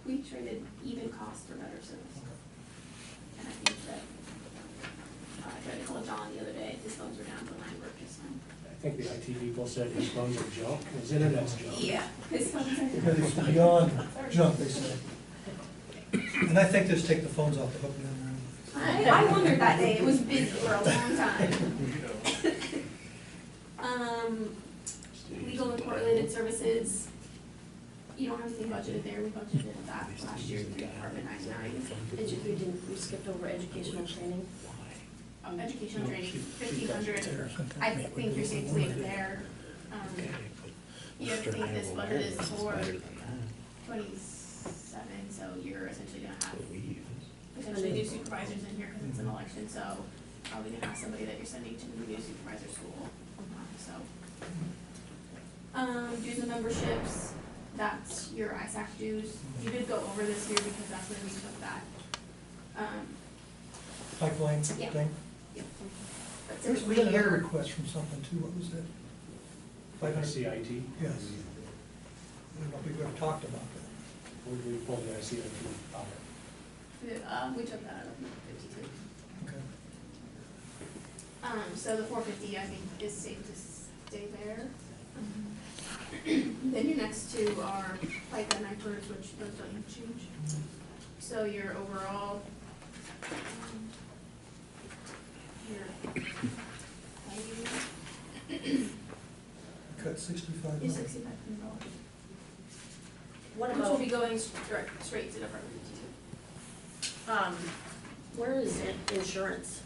We traded even cost for better service. Okay. And I think that, I tried to call John the other day, his phones are down to line work just fine. I think the IT people said his phones are junk, his internet's junk. Yeah. His phones are. Because it's beyond junk, they say. And I think just take the phones off the hook down I wondered that day, it was busy for a long time. Legal and court-related services, you don't have anything budgeted there, we budgeted that last year through Department 99. We skipped over educational training. Educational training, 1,500, I think you're safe to leave it there. You have to think this budget is for 27, so you're essentially gonna have potentially new supervisors in here, because it's an election, so probably gonna have somebody that you're sending to the new supervisor school, so. Dues and memberships, that's your ISAC dues, you did go over this year because that's when we took that. there. Pipeline Yeah. thing? But We typically got another your, request from something too, what was that? CIT, Yes. I don't know if we've ever talked about that. we pulled the CIT out. We took that out of 52. Okay. So the 450, I think, is safe to stay there. Then your next two are pipe and niters, which those don't change. So your overall, your Cut $65. is $6,500. What Which will about, be going straight to Department 52. where is insurance?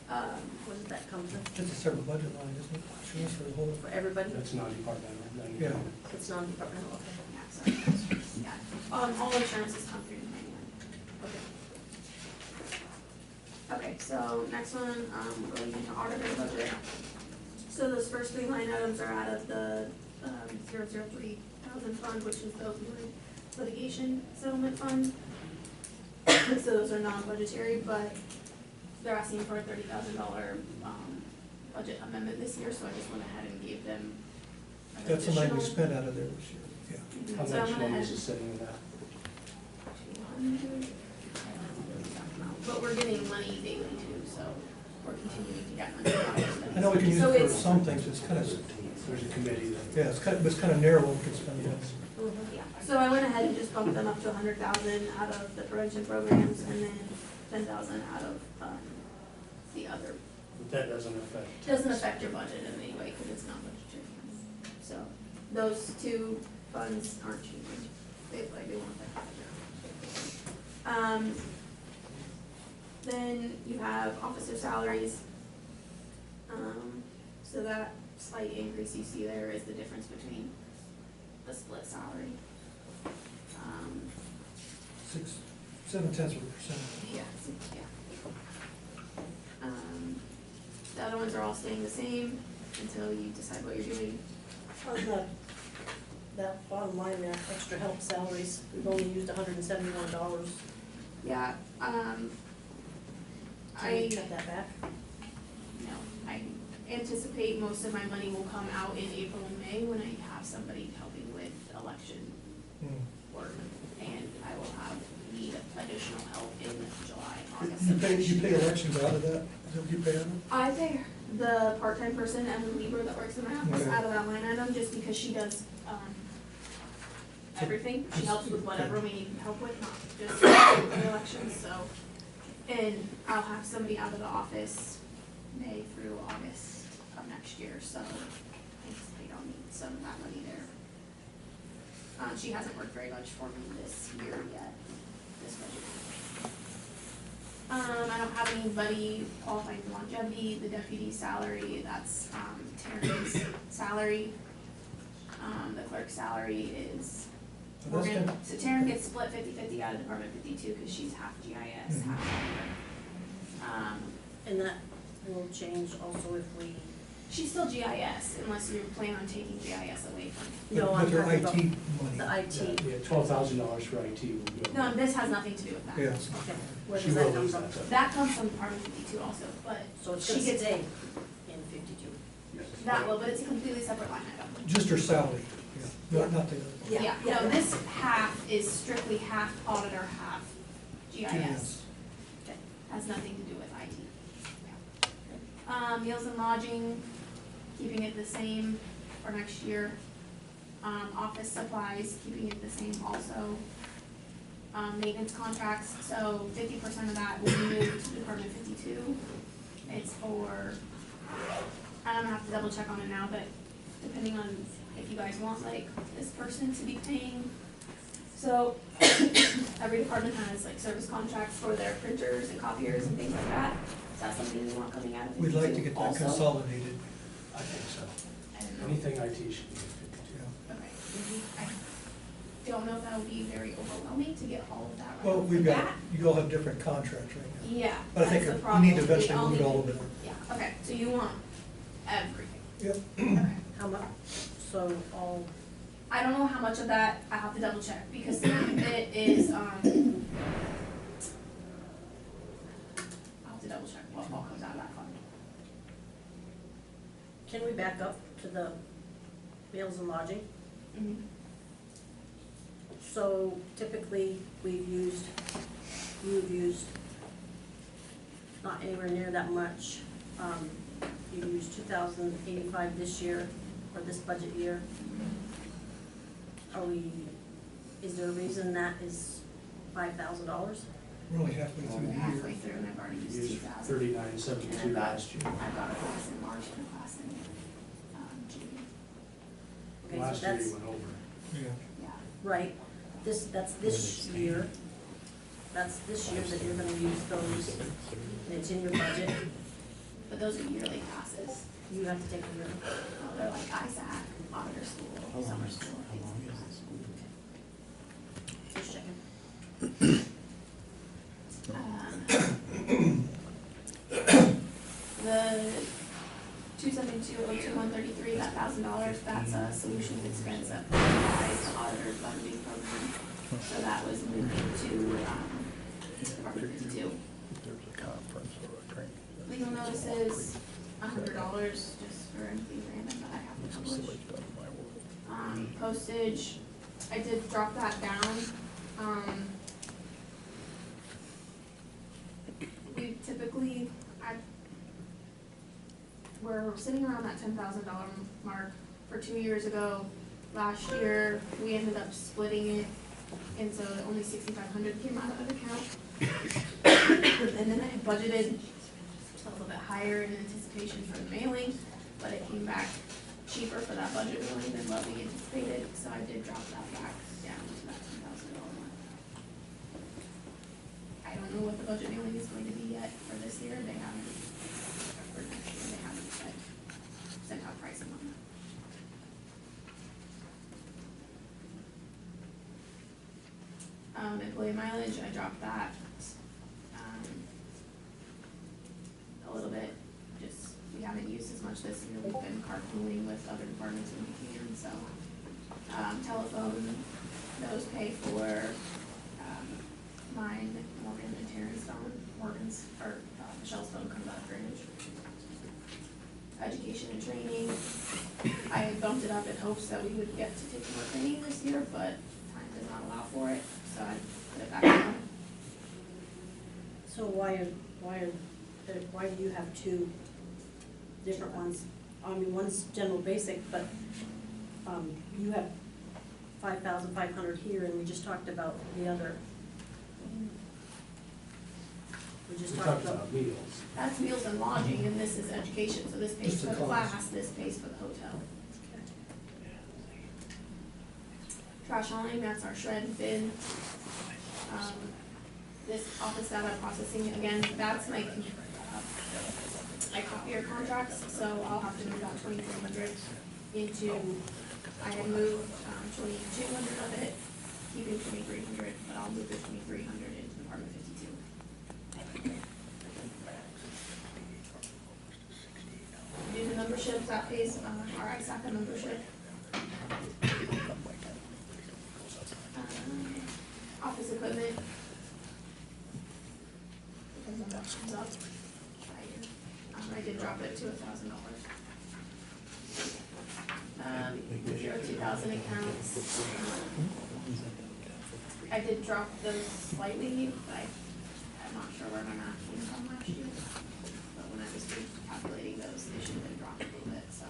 Where did that come from? It's a separate budget line, isn't it? Insurance for the whole. For everybody? That's non-departmental. then- Yeah. It's non-departmental, okay. Yeah, sorry. Yeah, all insurances come through the manual. Okay. Okay, so next one, going into auditor budget. So those first three line items are out of the 003,000 fund, which is the opioid litigation settlement fund. So those are non-budgetary, but they're asking for a $30,000 budget amendment this year, so I just went ahead and gave them an That's the money we additional- spent out of there this year, yeah. How So I'm much gonna money add is sitting in that? 200. But we're getting money daily too, so we're continuing to get money. I know we can use So it for it's- some things, it's kind of, There's a committee that. yeah, it's kind of narrow what we can spend it on. Yeah, so I went ahead and just bumped them up to 100,000 out of the prevention programs and then 10,000 out of, the other. But that doesn't affect. Doesn't affect your budget in any way because it's not budgetary. So those two funds aren't changing. They won't affect it. Then you have officer salaries. So that slight increase you see there is the difference between the split salary. 0.7%. Yeah, yeah. The other ones are all staying the same until you decide what you're doing. On that bottom line there, extra help salaries, we've only used $171. Yeah, Can we cut that back? No, I anticipate most of my money will come out in April and May when I have somebody helping with election work. And I will need additional help in July, August. You pay elections out of that? Is that what you pay out of? I pay the part-time person, Emily Lieber, that works in my office, Okay. out of that line item, just because she does, everything. She helps with whatever we need help with, not just the elections, so. And I'll have somebody out of the office May through August of next year, so I anticipate I'll need some of that money there. She hasn't worked very much for me this year yet, this budget. I don't have anybody qualified for longevity. The deputy salary, that's Terry's salary. The clerk's salary is, so Taryn gets split 50-50 out of Department 52 because she's half GIS, half labor. And that will change also if we, She's still GIS unless you plan on taking GIS away from her. no, But I'm their talking about IT money. the IT. Yeah, $12,000 for IT will go. No, this has nothing to do with that. Yes. Okay, where She does will that come lose from? that. That comes from Department 52 also, but So it's she gonna gets stay in 52. that will, but it's a completely separate line item. Just her salary, yeah, not the other. Yeah. No, this half is strictly half auditor, half GIS. Okay. Has nothing to do with IT. Meals and lodging, keeping it the same for next year. Office supplies, keeping it the same also. Maintenance contracts, so 50% of that will be moved to Department 52. It's for, I'm gonna have to double check on it now, but depending on if you guys want like this person to be paying. So every department has like service contracts for their printers and copiers and things like that. Is that something you want coming out of 52 We'd like to get that also? consolidated. I think so. I don't know. Anything IT should be at 52. Okay. I don't know if that would be very overwhelming to get all of that right Well, off we've the got, bat. you all have different contracts right now. Yeah, But I think that's the we problem. need to We eventually only move it all do- of it. Yeah, okay, so you want everything. Yep. Okay. How much, so all, I don't know how much of that, I have to double check, because some of it is, I'll have to double check what all comes out of that fund. can we back up to the meals and lodging? Mm-hmm. So typically, we've used you've used not anywhere near that much. You used 2,085 this year, or this budget year. Is there a reason that is $5,000? We're only halfway through the year. Halfway through and I've already used Used 2,000. 39.72 And last year. I've got a class in March and a class in, June. Okay, so Last year that's- you went over. Yeah. Yeah. Right, that's this year. That's this year that you're gonna use those, and it's in your budget. But those are yearly classes. You have to take them. They're like ISAC, auditor school, summer school, How things long like is that. this school? Just checking. The 272,02133, that $1,000, that's a solutions expense that provides the auditor's budgeting program. So that was moved into, Department 52. There's a conference or a training. Legal notices, $100, just for anything random that I have to publish. Postage, I did drop that down. We typically, we're sitting around that $10,000 mark for 2 years ago. Last year, we ended up splitting it, and so only $6,500 came out of the account. And then I had budgeted a little bit higher in anticipation for the mailing, but it came back cheaper for that budget mailing than what we anticipated, so I did drop that back down to that $10,000 mark. I don't know what the budget mailing is going to be yet for this year, they haven't, for next year, they haven't sent out pricing on that. Employee mileage, I dropped that, a little bit, just, we haven't used as much this year, we've been carpooling with other departments when we can, so. Telephone, those pay for, mine, Morgan and Terrence's phone, Michelle's phone comes out of drainage. Education and training, I bumped it up in hopes that we would get to take more training this year, but time does not allow for it, so I put it back down. So why do you have two different ones? I mean, one's general basic, but, you have 5,500 here, and we just talked about the other. We just We talked talked about. about meals. That's meals and lodging, and this is education, so this pays Just for the the cost. class, this pays for the hotel. Trash hauling, that's our shred and bin. This office data processing, again, that's my copier contracts, so I'll have to move that 2,300 into, I had moved 2,200 of it, keeping 2,300, but I'll move the 2,300 into Department 52. Do the memberships, that pays our ISAC membership. Office equipment. Depends on what comes up. I did drop it to $1,000. Your 2,000 accounts. I did drop those slightly, but I'm not sure where my math came from last year. But when I was recalculating those, they should have been dropped a little bit, so.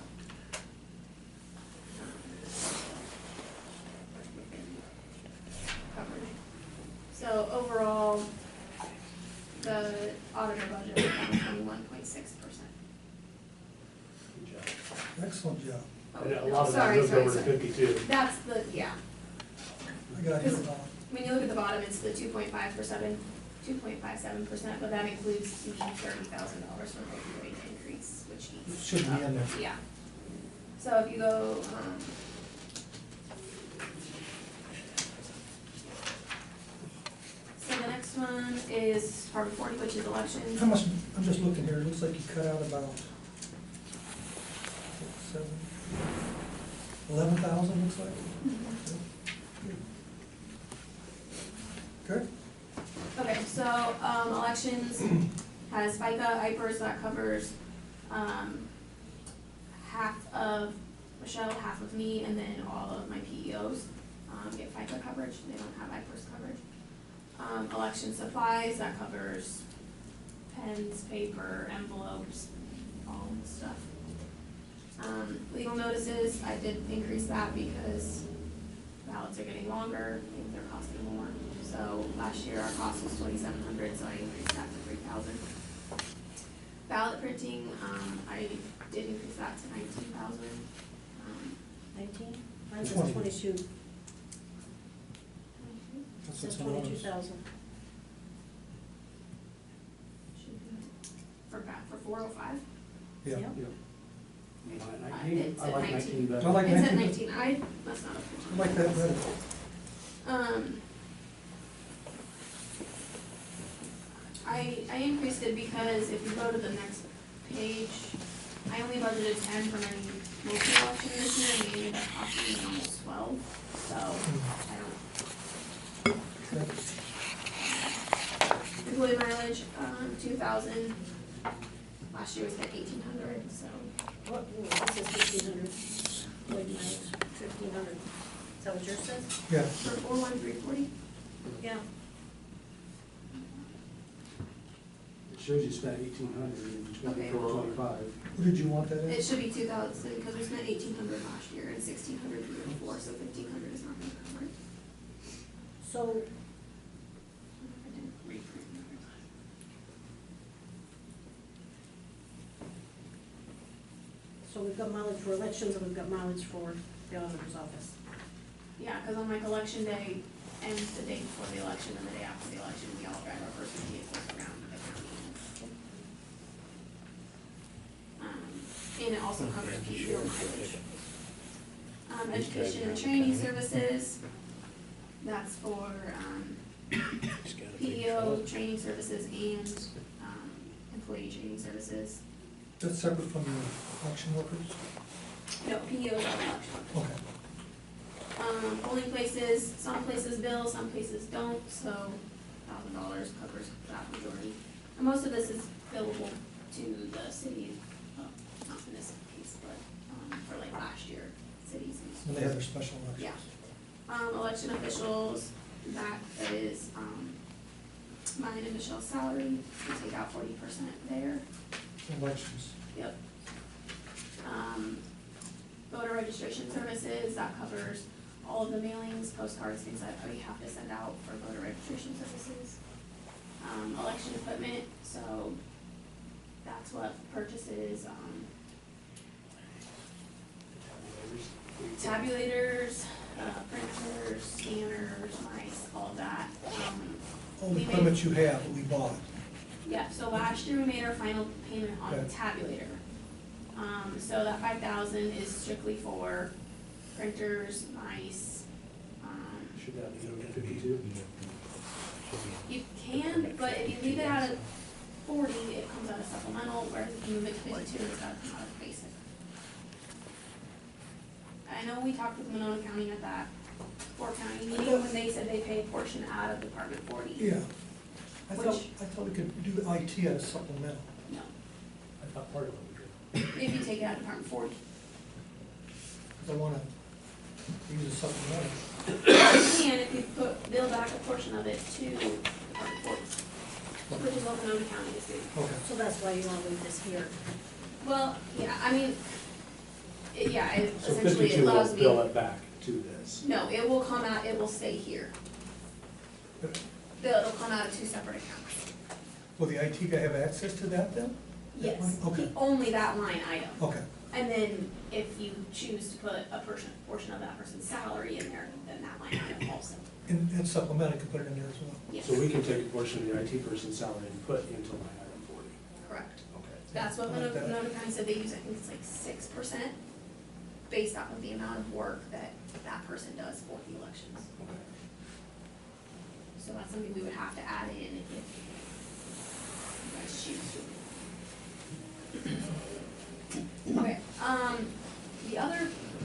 Covered. So overall, the auditor budget was down 21.6%. Good job. Excellent job. And a lot of that moved over to 52. That's the, yeah. I got here, When you look at the bottom, it's the 2.57%, but that includes the $30,000 for the wage increase, which it eats. should be in there. Yeah. So if you go, so the next one is Department 40, which is elections. How much, I'm just looking here, it looks like you cut out about 11,000, looks like. Good. Okay, so, elections has FICA, IPERS, that covers, half of Michelle, half of me, and then all of my PEOs, get FICA coverage, they don't have IPERS coverage. Election supplies, that covers pens, paper, envelopes, all the stuff. Legal notices, I did increase that because ballots are getting longer, I think they're costing more. So last year our cost was $2,700, so I increased that to $3,000. Ballot printing, I did increase that to $19,000. 19? Mine says 22. It says 22,000. For 405? Yeah. Yep. It's I at like 19 better. I like It's at 19. 19, I must not have printed. I like that better. I increased it because if you go to the next page, I only budgeted 10 for my local election this year, and they ended up costing me almost 12, so I don't. Employee mileage, 2,000, last year was at 1,800, so. What, this is 1,500. Wait, mileage, 1,500. Is that what yours says? Yeah. For 41340? Yeah. It shows you spent 1,800 in Okay. 24-25. What did you want that It as? should be 2,000, because we spent 1,800 last year and 1,600 the year before, so 1,500 is not gonna cover it. So, I didn't reprint that. so we've got mileage for elections and we've got mileage for the auditor's office. Yeah, because on like election day and the day before the election and the day after the election, we all drive our personal vehicles around the county. And it also covers PTO mileage. Education and training services, that's for, PEO training services and, employee training services. That's separate from the election workers? No, PEO is our election. Okay. Polling places, some places bill, some places don't, so $1,000 covers that majority. And most of this is billable to the city, not in this case, but, for like last year, cities and When they have their special elections? yeah. Election officials, that is, mine and Michelle's salary, we take out 40% there. Elections. Yep. Voter registration services, that covers all of the mailings, postcards, things that we have to send out for voter registration services. Election equipment, so that's what purchases, tabulators, printers, scanners, mice, all of that. All the We made- equipment you have that we bought. Yeah, so last year we made our final payment on the Okay. tabulator. So that 5,000 is strictly for printers, mice. Should that be over 52? You can, but if you leave it out of 40, it comes out of supplemental, whereas if you move it to 52, it's gotta come out of basic. I know we talked with Monona County at that Fort County meeting, when they said they pay a portion out of Department 40. Yeah. I Which- thought we could do IT as a supplemental. No, I thought part of it we did. if you take it out of Department 40. Because I want to use a supplemental. You can if you bill back a portion of it to Department 40, which is what Monona County is doing. Okay. So that's why you want to leave this here. Well, yeah, I mean, it So essentially 52 allows will me. bill it back to this. No, it will come out, it will stay here. It'll come out of two separate accounts. Will the IT guy have access to that then? That Yes, one? Okay, only that line item. okay. And then if you choose to put a portion of that person's salary in there, then that line item also. And supplemental, could put it in there as well. Yes, So we can take a portion of the IT person's salary and put into line item 40. correct. Okay. That's what I like that. Monona County said they use, I think it's like 6%, based off of the amount of work that that person does for the elections. Okay. So that's something we would have to add in if you guys choose to. Okay,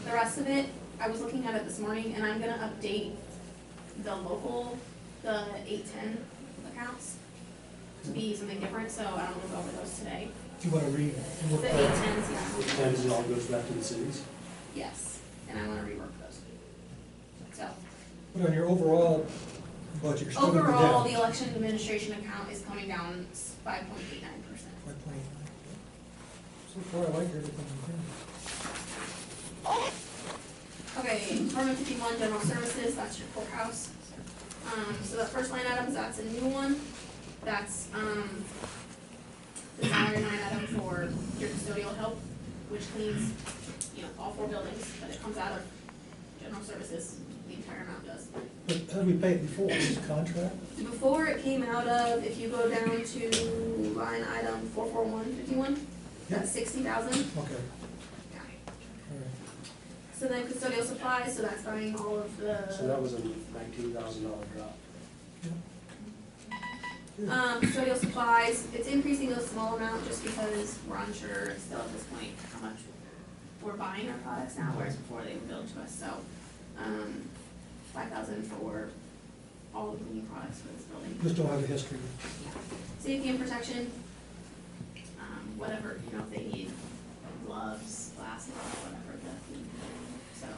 the rest of it, I was looking at it this morning, and I'm gonna update the 810 accounts to be something different, so I don't wanna go over those today. Do you want to read? The 810s, yeah. And it all goes back to the cities? Yes, and I wanna rework those. So, But on your overall budget, you're still gonna be down. Overall, the election administration account is coming down 5.89%. 5.89. So far, I like everything in here. Okay, Department 51, General Services, that's your courthouse. So that first line item, that's a new one. That's, the salary line item for your custodial help, which cleans, all 4 buildings, but it comes out of General Services, the entire amount does. But how did we pay it before? Was it contract? Before it came out of, if you go down to line item 44151, that's 60,000. Okay. Yeah. All right. So then custodial supplies, so that's buying all of the. So that was a $19,000 drop. Custodial supplies, it's increasing a small amount just because we're unsure still at this point how much we're buying our products now, whereas before they were billed to us, so, 5,000 for all of the new products for this building. Just don't have a history. Safety and protection, whatever, if they need gloves, glasses, whatever, so.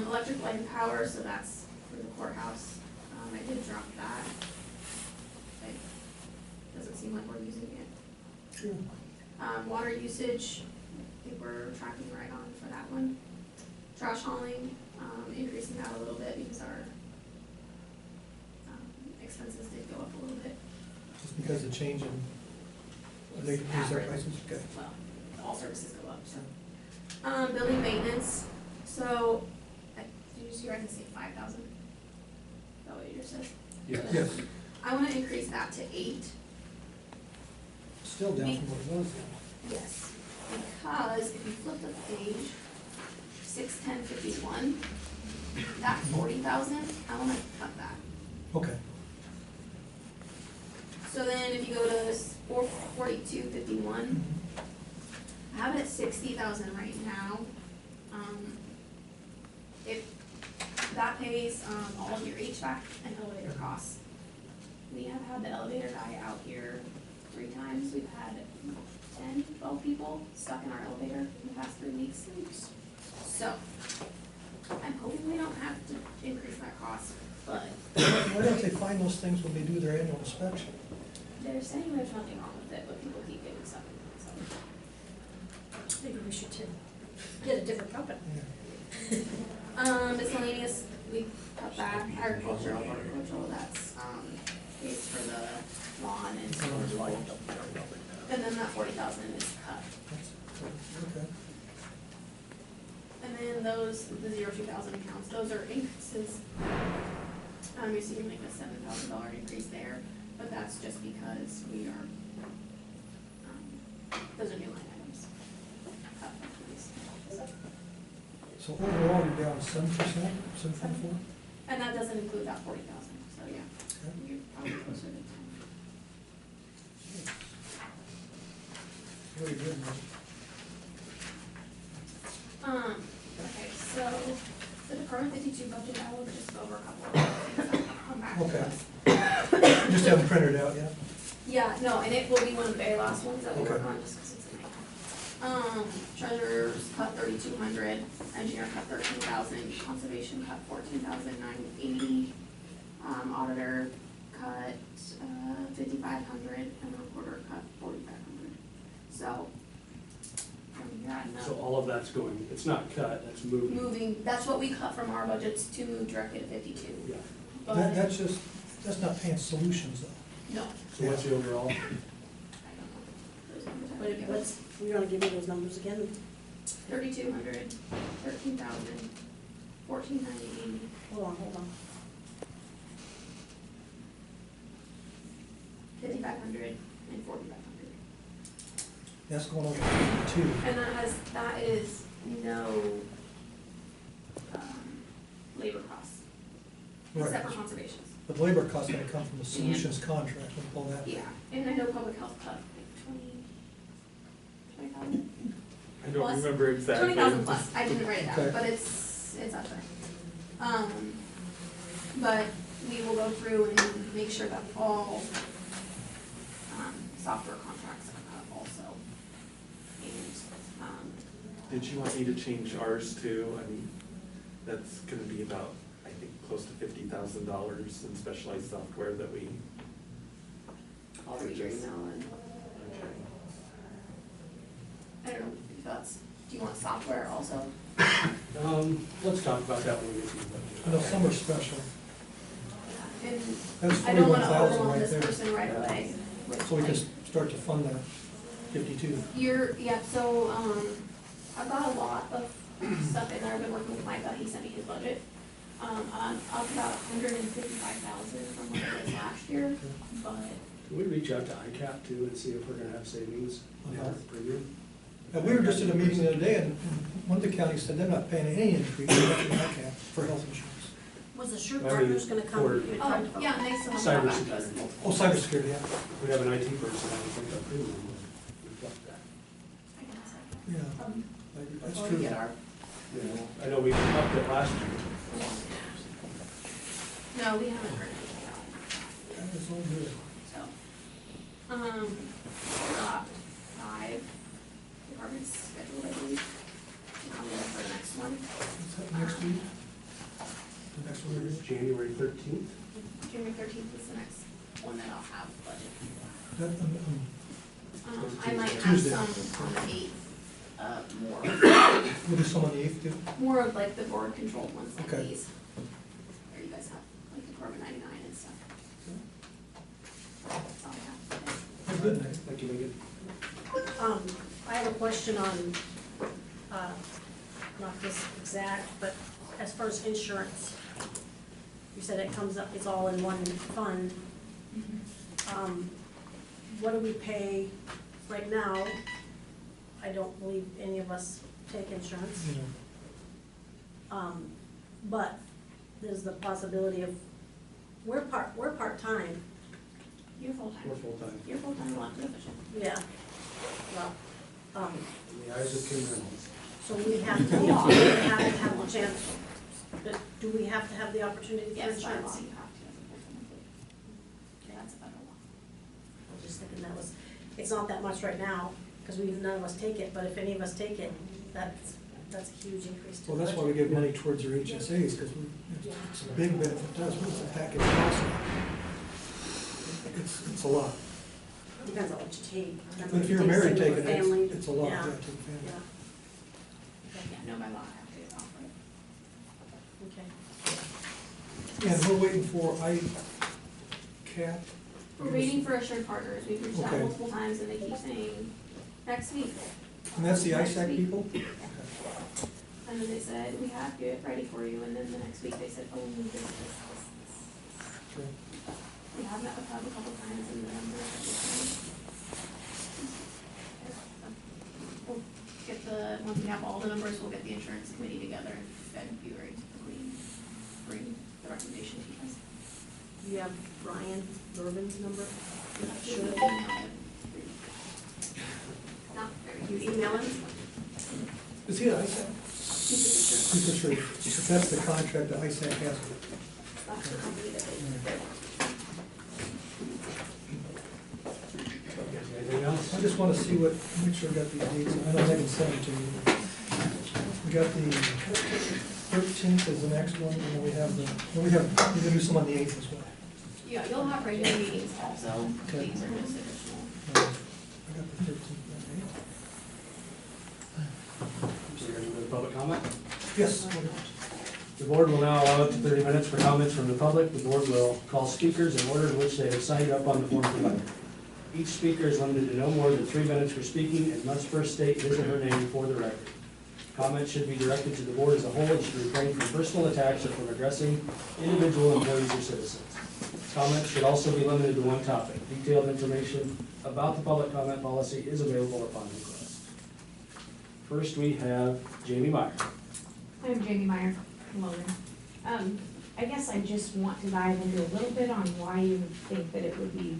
Electric light and power, so that's for the courthouse, I did drop that. Doesn't seem like we're using it. Sure. Water usage, I think we're tracking right on for that one. Trash hauling, increasing that a little bit because our expenses did go up a little bit. Just because of change in, they increase their prices, okay. Well, all services go up, so. Building maintenance, so, did you see where I can say 5,000? Is that what you just said? Yes. I wanna increase that to 8. Still down from what it was then. Yes, because if you flip the page, 61051, that 40,000, I wanna cut that. Okay. So then if you go to 44251, I have it at 60,000 right now. If that pays all of your HVAC and elevator costs. We have had the elevator guy out here 3 times. We've had 10, 12 people stuck in our elevator in the past 3 weeks. So, I'm hoping we don't have to increase that cost, but Why don't they find those things when they do their annual inspection? they're saying there's nothing wrong with it, but people keep getting stuck in it, so. Maybe we should get a different company. Miscellaneous, we cut back, agricultural, horticultural, that's, pays for the lawn and so on. And then that 40,000 is cut. Okay. And then those, the 0-2,000 accounts, those are increases. You're seeing like a $7,000 increase there, but that's just because we are, those are new line items. Cut from these. So overall, you're down 7%, 7.4? And that doesn't include that 40,000, so yeah, Okay. you're probably closer to 10. Very good, man. Okay, so the Department 52 budget, I will just go over a couple of things that come back to Okay. us. Just haven't printed it out yet? Yeah, no, and it will be one of the very last ones that we work Okay. on, just because it's in May. Treasurer's cut 3,200, engineer cut 13,000, conservation cut 14,980, auditor cut 5,500, and recorder cut 4,500. So, from here on So up, all of that's going, it's not cut, that's moving. moving, that's what we cut from our budgets to move directly to 52. Yeah. But, That's just, that's not paying solutions though. no, So what's the overall? I don't know. Those numbers But aren't what's, you wanna give me those numbers again? 3,200, 13,000, 14,980. Hold on. 5,500 and 4,500. That's going over 52. And that is no, labor costs, except for Right. conservations. But labor costs gonna come from the solutions contract, we pull that. Yeah, and I know public health cut like 20,000. I don't Plus, remember exactly. 20,000 plus, I didn't write it down, Okay. but it's up there. But we will go through and make sure that all, software contracts are cut also. And, Did you want me to change ours too? I mean, that's gonna be about, I think, close to $50,000 in specialized software that we. I'll read your email and, Okay. I don't know if that's, do you want software also? Let's talk about that when we get to the budget. I know some are special, And That's I don't wanna 41,000 overwhelm right this there. person right away with so we can like, start to fund that 52. so, I've got a lot of stuff in there, I've been working with Micah, he sent me his budget. I'm up about 155,000 from what it was last year, but Can we reach out to ICAP too and see if we're gonna have savings on health premium? And we were just at a meeting the other day, and one of the counties said they're not paying any increase for health insurance. Was the Sure I mean, Partners gonna come? for- You talked about- yeah, and they still haven't got back to us. Cybersecurity. Oh, cybersecurity, yeah. We have an IT person, I don't think our premium would reflect that. I can ask that. Yeah, that's Before we true. get our, You know, I know we upped it last year. no, we haven't heard anything about it. That is all good. So, we've got 5 departments scheduled, I believe, to come in for the next one. Is that next week? The next one is? January 13th. January 13th is the next one that I'll have budget. That, I might have Tuesday. some on the 8th, more, We'll do some on the 8th too? more of like the board controlled ones like Okay. these. Where you guys have like Department 99 and stuff. That's all I have. That's good, Nate. Thank you, Megan. I have a question on, not this exact, but as far as insurance. You said it comes up, it's all in one fund. What do we pay right now? I don't believe any of us take insurance. You know, But there's the possibility of, we're part-time, You're full-time. We're full-time. You're full-time elected official. yeah. Well, In the eyes of Kim Reynolds. so we have to, we have to have a chance, but do we have to have the opportunity for Yes, by law, insurance? you have to as a full-time employee. Okay, that's a federal law. I was just thinking that was, it's not that much right now, because none of us take it, but if any of us take it, that's a huge increase to the well, that's why budget. we give money towards our HSAs, because it's a big benefit to us, what's the package cost? It's a lot. Depends on what you take. Depends But on if you're you take married single or taking family. it, it's a lot, Yeah. yeah, take family. Yeah, Yeah, no, by law, I have to offer it. okay. And we're waiting for ICAP. We're waiting for Assured Partners, we've reached out Okay. multiple times and they keep saying, next week. And that's the Next ISAC week. people? And then they said, we have it ready for you, and then the next week they said, oh, we need this. Okay. We have met with them a couple times and the numbers are different. We'll get once we have all the numbers, we'll get the insurance committee together in February to bring the recommendation to you guys. You have Brian Durbin's number? Sure. Not very You email him? Is he an ISAC? He's a sure, that's the contract that ISAC has. That's the company that they. Anything else? I just want to see make sure I got these dates, I know Megan sent it to you. We got the 13th is the next one, and then we have we're gonna do some on the 8th as well. Yeah, you'll have regular meetings also, Okay. these are just additional. I got the 13th, and So you're gonna do the public comment? 8th. Yes. The board will now allow up to 30 minutes for comments from the public. The board will call speakers in order in which they have signed up on the form provided. Each speaker is limited to no more than 3 minutes for speaking and must first state his or her name for the record. Comments should be directed to the board as a whole and should refrain from personal attacks or from addressing individual employees or citizens. Comments should also be limited to one topic. Detailed information about the public comment policy is available upon request. First, we have Jamie Meyer. I'm Jamie Meyer from Logan. I guess I just want to dive into a little bit on why you would think that it would be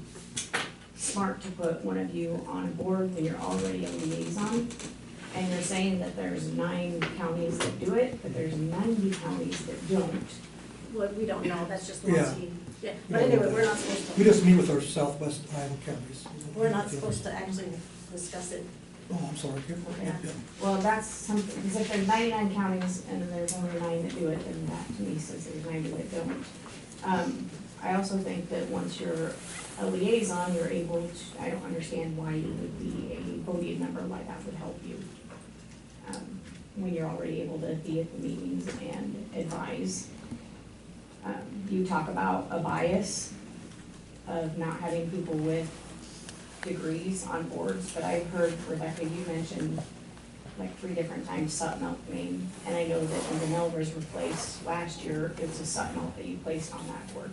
smart to put one of you on a board when you're already a liaison. And you're saying that there's 9 counties that do it, but there's 90 counties that don't. Well, we don't know, that's just the ones Yeah. he, yeah, but anyway, we're not supposed We to, just meet with our southwest Iowa counties. we're not supposed to actually discuss it Oh, I'm sorry. Yeah. Well, that's something, because if there's 99 counties and then there's only 9 that do it, then that to me says there's 90 that don't. I also think that once you're a liaison, you're able to, I don't understand why you would be a voting member, why that would help you. When you're already able to be at the meetings and advise. You talk about a bias of not having people with degrees on boards, but I've heard, Rebecca, you mentioned like 3 different times Sutton Oak, Maine, and I know that when the Melvers were placed last year, it was a Sutton Oak that you placed on that board.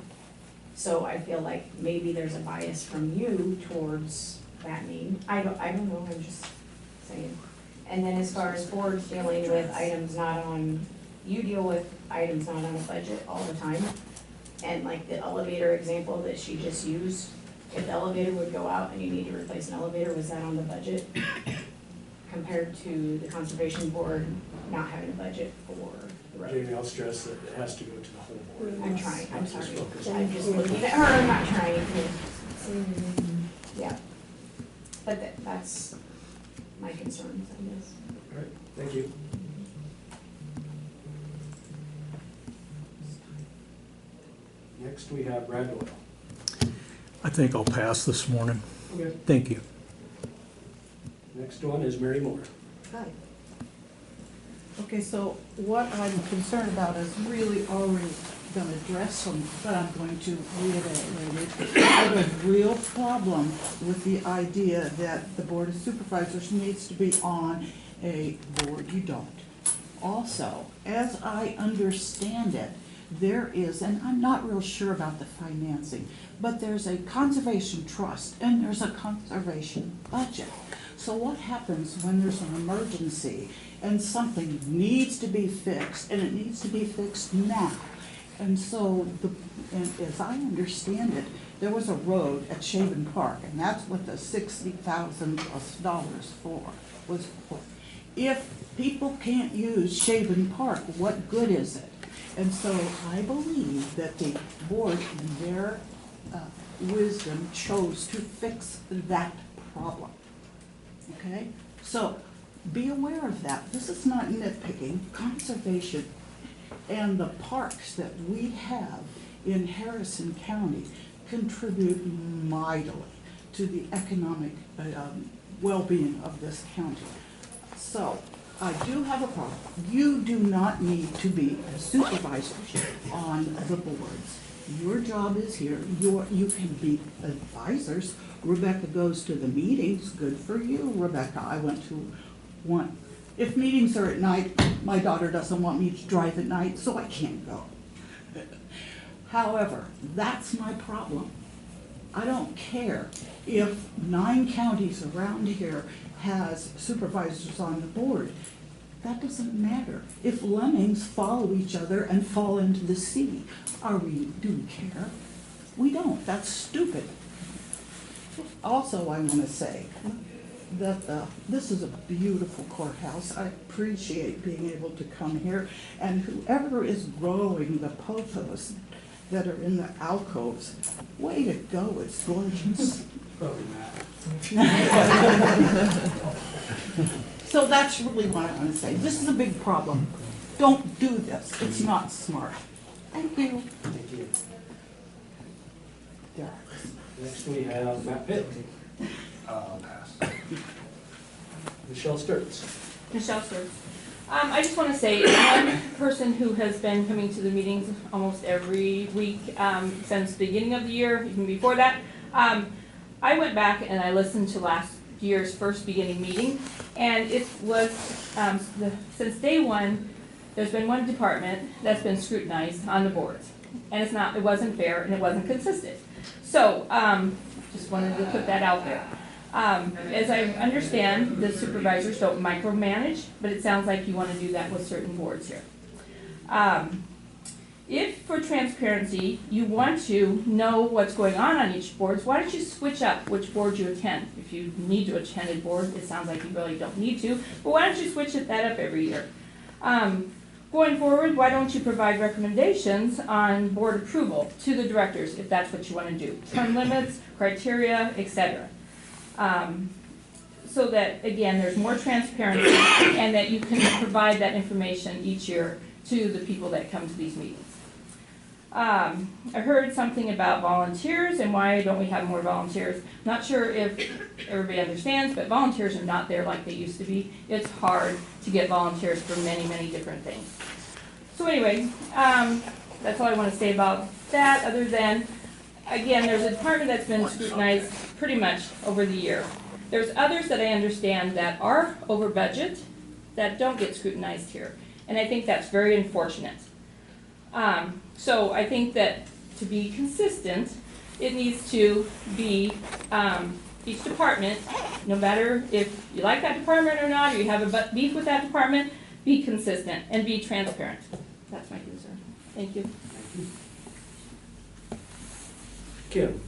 So I feel like maybe there's a bias from you towards that name. I don't know, I'm just saying. And then as far as boards dealing with items not on, you deal with items not on a budget all the time. And like the elevator example that she just used, if the elevator would go out and you need to replace an elevator, was that on the budget? Compared to the conservation board not having a budget for the road. Jamie, I'll stress that it has to go to the whole board. I'm trying, I'm Not sorry. just focus. I'm just looking at her, I'm not trying to. Yeah. But that's my concerns, I guess. All right, thank you. Next, we have Brad Doyle. I think I'll pass this morning. Okay. Thank you. Next one is Mary Moore. Hi. Okay, so what I'm concerned about is really already been addressed, but I'm going to reiterate it. I have a real problem with the idea that the Board of Supervisors needs to be on a board. You don't. Also, as I understand it, there is, and I'm not real sure about the financing, but there's a conservation trust and there's a conservation budget. So what happens when there's an emergency and something needs to be fixed, and it needs to be fixed now? And so, and as I understand it, there was a road at Shaven Park, and that's what the $60,000+ was for. If people can't use Shaven Park, what good is it? And so I believe that the board, in their wisdom, chose to fix that problem. Okay? So be aware of that. This is not nitpicking. Conservation and the parks that we have in Harrison County contribute mightily to the economic well-being of this county. So I do have a problem. You do not need to be a supervisor on the boards. Your job is here. You can be advisors. Rebecca goes to the meetings. Good for you, Rebecca. I went to one. If meetings are at night, my daughter doesn't want me to drive at night, so I can't go. However, that's my problem. I don't care if 9 counties around here has supervisors on the board. That doesn't matter. If lemmings follow each other and fall into the sea, do we care? We don't. That's stupid. Also, I want to say that this is a beautiful courthouse. I appreciate being able to come here, and whoever is growing the pothos that are in the alcoves, way to go, it's gorgeous. Probably not. So that's really what I want to say. This is a big problem. Don't do this. It's not smart. Thank you. Thank you. Derek. Next, we have Matt Pitt. Pass. Michelle Sturts. Michelle Sturts. I just want to say, one person who has been coming to the meetings almost every week since the beginning of the year, even before that, I went back and I listened to last year's first beginning meeting, and it was, since day one, there's been one department that's been scrutinized on the boards, and it wasn't fair and it wasn't consistent. So, just wanted to put that out there. As I understand, the supervisors don't micromanage, but it sounds like you want to do that with certain boards here. If, for transparency, you want to know what's going on each board, why don't you switch up which board you attend? If you need to attend a board, it sounds like you really don't need to, but why don't you switch that up every year? Going forward, why don't you provide recommendations on board approval to the directors, if that's what you want to do? Term limits, criteria, etc. so that, again, there's more transparency and that you can provide that information each year to the people that come to these meetings. I heard something about volunteers and why don't we have more volunteers. Not sure if everybody understands, but volunteers are not there like they used to be. It's hard to get volunteers for many, many different things. So anyway, that's all I want to say about that, other than, again, there's a department that's been scrutinized pretty much over the year. There's others that I understand that are over budget that don't get scrutinized here. And I think that's very unfortunate. So I think that to be consistent, it needs to be each department, no matter if you like that department or not, or you have a beef with that department, be consistent and be transparent. That's my concern. Thank you. Kim?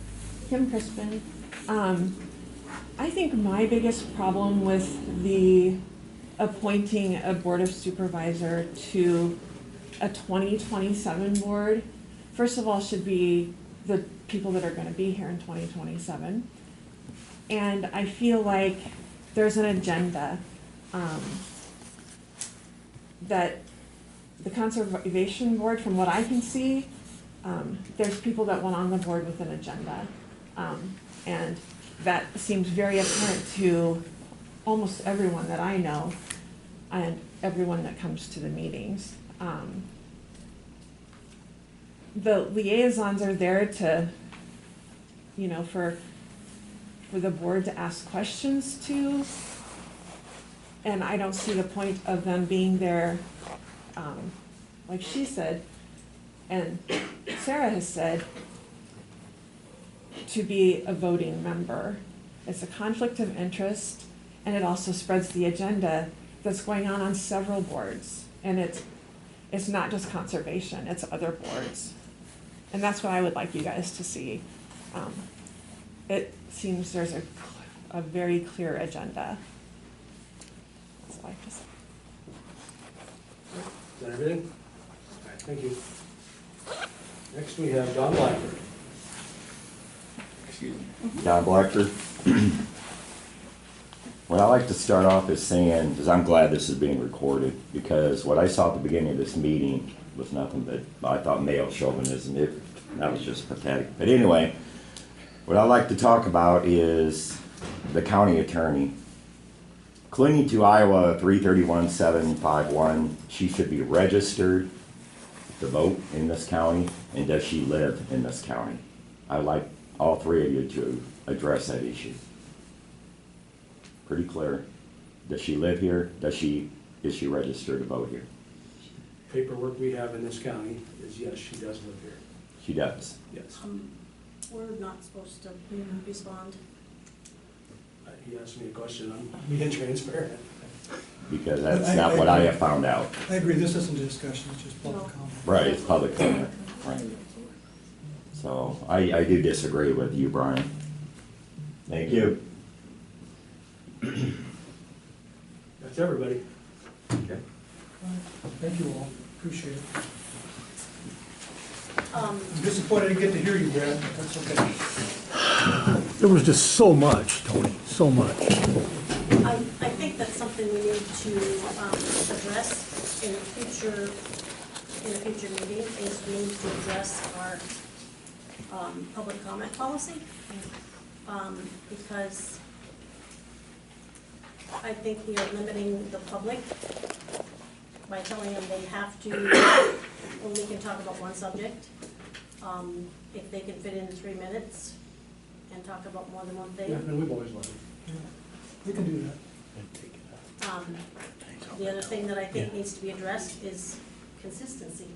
Kim Crispin. I think my biggest problem with the appointing a board of supervisor to a 2027 board, first of all, should be the people that are going to be here in 2027. And I feel like there's an agenda that the conservation board, from what I can see, there's people that went on the board with an agenda. And that seems very apparent to almost everyone that I know and everyone that comes to the meetings. The liaisons are there to, you know, for the board to ask questions to, and I don't see the point of them being there, like she said, and Sarah has said, to be a voting member. It's a conflict of interest, and it also spreads the agenda that's going on several boards. And it's not just conservation, it's other boards. And that's what I would like you guys to see. It seems there's a very clear agenda. That's all I have to say. Is that everything? All right, thank you. Next we have Don Blackford. Excuse me. Don Blackford. What I like to start off is saying, is I'm glad this is being recorded, because what I saw at the beginning of this meeting was nothing but, I thought, male chauvinism. That was just pathetic. But anyway, what I like to talk about is the county attorney. Clinging to Iowa 331-751, she should be registered to vote in this county, and does she live in this county? I'd like all three of you to address that issue. Pretty clear. Does she live here? Is she registered to vote here? Paperwork we have in this county is yes, she does live here. She does. Yes. We're not supposed to respond. He asked me a question, I'm being transparent. Because that's not what I have found out. I agree, this isn't a discussion, it's just public comment. Right, it's public comment. Right. So I do disagree with you, Brian. Thank you. That's everybody. Okay. Thank you all, appreciate it. Um, I'm disappointed I didn't get to hear you, Brad, but that's okay. There was just so much, Tony, so much. I think that's something we need to address in a future meeting, is we need to address our public comment policy. Because I think we are limiting the public by telling them they have to only can talk about one subject. If they can fit in 3 minutes and talk about more than one thing. Yeah, and we've always loved it. Yeah, we can do that. The other thing that I think needs to be addressed is consistency.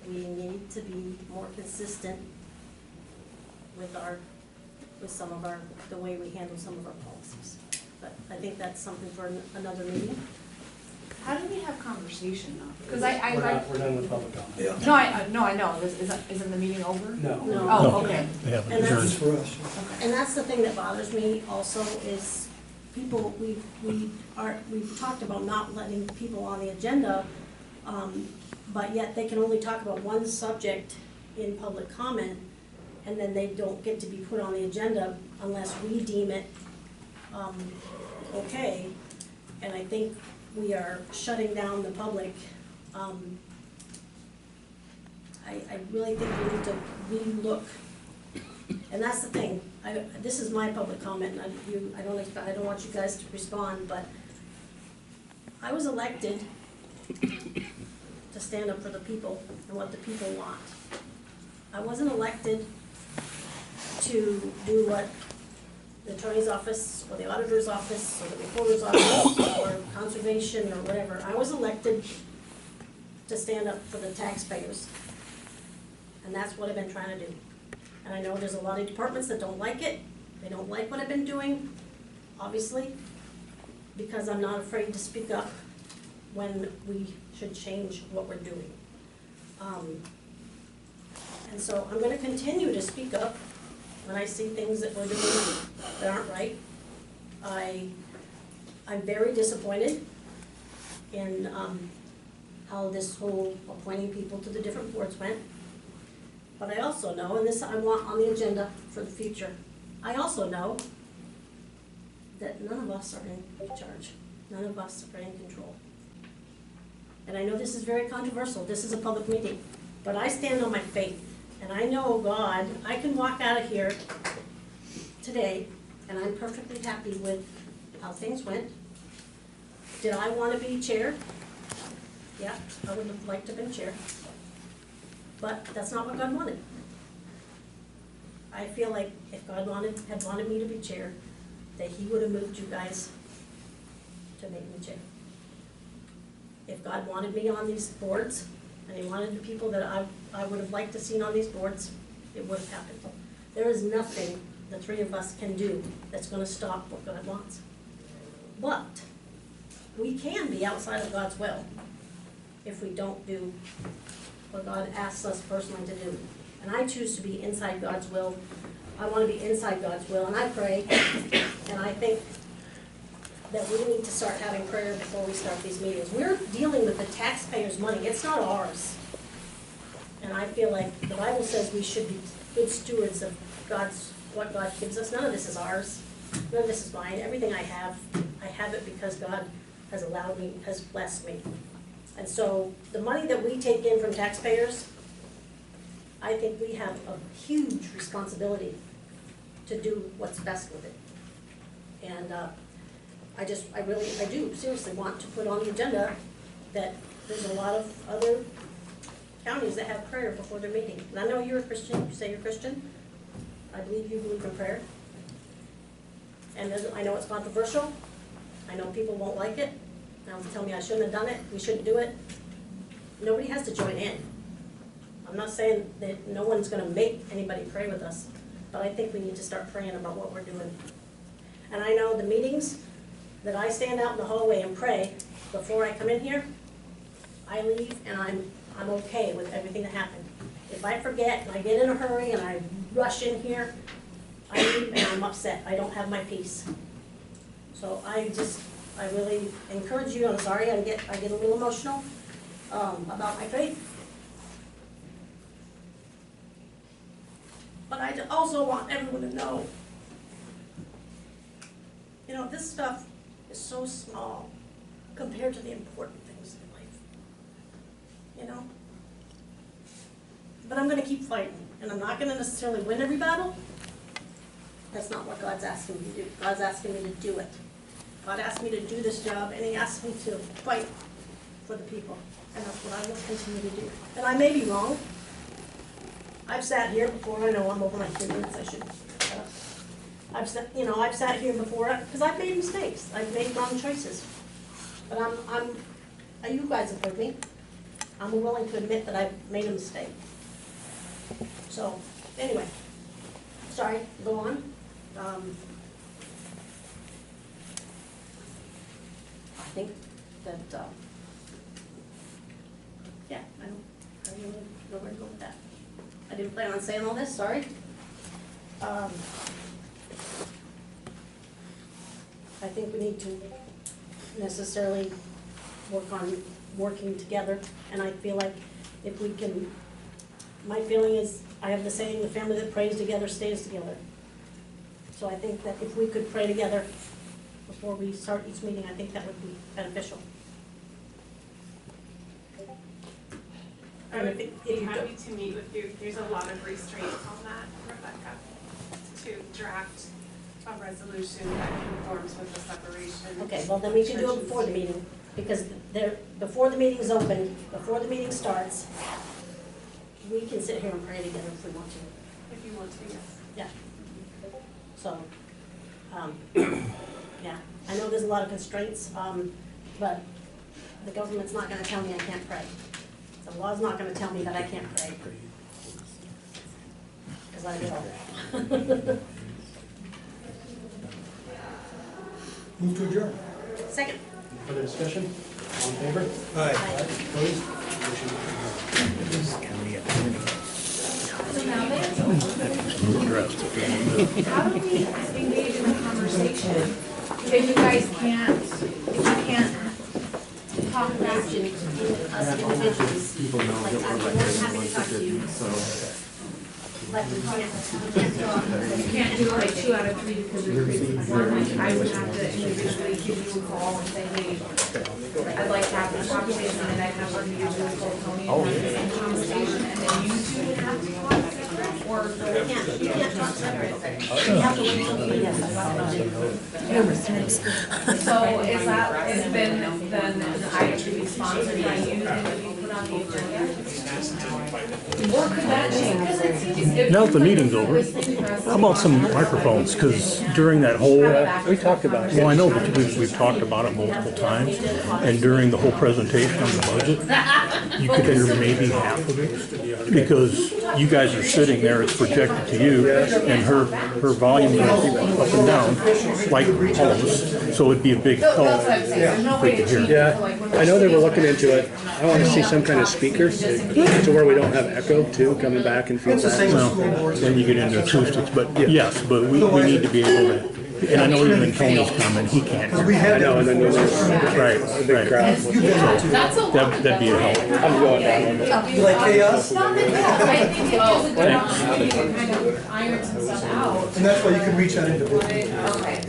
We need to be more consistent with the way we handle some of our policies. But I think that's something for another meeting. How do we have conversation though? Because We're done with public comment. Yeah. No, I know, isn't the meeting over? No. No. Oh, okay. They haven't And adjourned. Just for us. And that's the thing that bothers me also is people, we've talked about not letting people on the agenda, but yet they can only talk about one subject in public comment, and then they don't get to be put on the agenda unless we deem it okay, and I think we are shutting down the public. I really think we need to relook. And that's the thing, this is my public comment, and I don't want you guys to respond, but I was elected to stand up for the people and what the people want. I wasn't elected to do what the attorney's office, or the auditor's office, or the recorder's office, or conservation, or whatever. I was elected to stand up for the taxpayers. And that's what I've been trying to do. And I know there's a lot of departments that don't like it. They don't like what I've been doing, obviously, because I'm not afraid to speak up when we should change what we're doing. And so I'm gonna continue to speak up when I see things that we're doing that aren't right. I'm very disappointed in how this whole appointing people to the different boards went. But I also know, and this I want on the agenda for the future, I also know that none of us are in charge. None of us are in control. And I know this is very controversial. This is a public meeting. But I stand on my faith. And I know God, I can walk out of here today and I'm perfectly happy with how things went. Did I want to be chair? Yeah, I would have liked to have been chair. But that's not what God wanted. I feel like if God had wanted me to be chair, that He would have moved you guys to make me chair. If God wanted me on these boards, and He wanted the people that I would have liked to seen on these boards, it would have happened. There is nothing the three of us can do that's going to stop what God wants. But we can be outside of God's will if we don't do what God asks us personally to do. And I choose to be inside God's will. I want to be inside God's will, and I pray, and I think that we need to start having prayer before we start these meetings. We're dealing with the taxpayers' money. It's not ours. And I feel like the Bible says we should be good stewards of what God gives us. None of this is ours. None of this is mine. Everything I have it because God has allowed me, has blessed me. And so the money that we take in from taxpayers, I think we have a huge responsibility to do what's best with it. And I do seriously want to put on the agenda that there's a lot of other counties that have prayer before their meeting. And I know you're a Christian, you say you're a Christian. I believe you believe in prayer. And I know it's controversial. I know people won't like it. Now tell me I shouldn't have done it, we shouldn't do it. Nobody has to join in. I'm not saying that no one's gonna make anybody pray with us, but I think we need to start praying about what we're doing. And I know the meetings that I stand out in the hallway and pray before I come in here, I leave and I'm okay with everything that happened. If I forget and I get in a hurry and I rush in here, I leave and I'm upset. I don't have my peace. So I really encourage you. I'm sorry I get a little emotional about my faith. But I also want everyone to know, you know, this stuff is so small compared to the important things in life. You know? But I'm going to keep fighting, and I'm not going to necessarily win every battle. That's not what God's asking me to do. God's asking me to do it. God asked me to do this job, and He asked me to fight for the people, and that's what I will continue to do. And I may be wrong. I've sat here before. I know I'm over my 2 minutes. I should shut up. I've sat here before because I've made mistakes. I've made wrong choices. But you guys have heard me. I'm willing to admit that I've made a mistake. So, anyway, sorry, go on. I think that, yeah, I don't really know where to go with that. I didn't plan on saying all this, sorry. I think we need to necessarily work on working together, and I feel like if we can, my feeling is, I have the saying, the family that prays together stays together. So I think that if we could pray together before we start each meeting, I think that would be beneficial. I would be happy to meet with you. There's a lot of restraints on that, Rebecca, to draft a resolution that conforms with the separation. Okay, well, then we can do it before the meeting, because before the meeting's open, before the meeting starts, we can sit here and pray together if we want to. If you want to, yes. Yeah. So, yeah, I know there's a lot of constraints, but the government's not gonna tell me I can't pray. The law's not gonna tell me that I can't pray. Because I will. Move to adjourn. Second. Further discussion? All in favor? Aye. Opposed? Motion carries. County attorney. So now then, how do we engage in a conversation if you guys can't, talk about Us individuals, like, I'm more than happy to talk to you. But we can't You can't do like 2 out of 3 because you're crazy. One, like I would have to individually give you a call and say, hey, I'd like to have this conversation, and I'd have to individually call Tony and have the same conversation, and then you two would have to talk separate, or you can't talk separate. You have to wait till the meeting. so is that, it's been then an item to be sponsored by you, and to be put on the agenda? Or could that change? Because it seems. Now that the meeting's over, how about some microphones? Because during that whole, We talked about it. well, I know, but we've talked about it multiple times, and during the whole presentation on the budget, you could hear maybe half of it, because you guys are sitting there, it's projected to you, and her volume goes up and down, like all of us, so it'd be a big help. That's what I'm saying, there's no way to change it. Yeah, I know they were looking into it. I want to see some kind of speaker to where we don't have echo too, coming back and It's the feedback. same as Well, school boards. then you get into acoustics, but yes, but we need to be able to, and I know even Tony's coming, he can't hear. We I had know, and then there's Right, a big right. crowd. That's a lot. That'd be a help. I'm going down. You like chaos? I think it was a good opportunity to kind of iron some stuff out. And that's why you can reach out individually. Okay.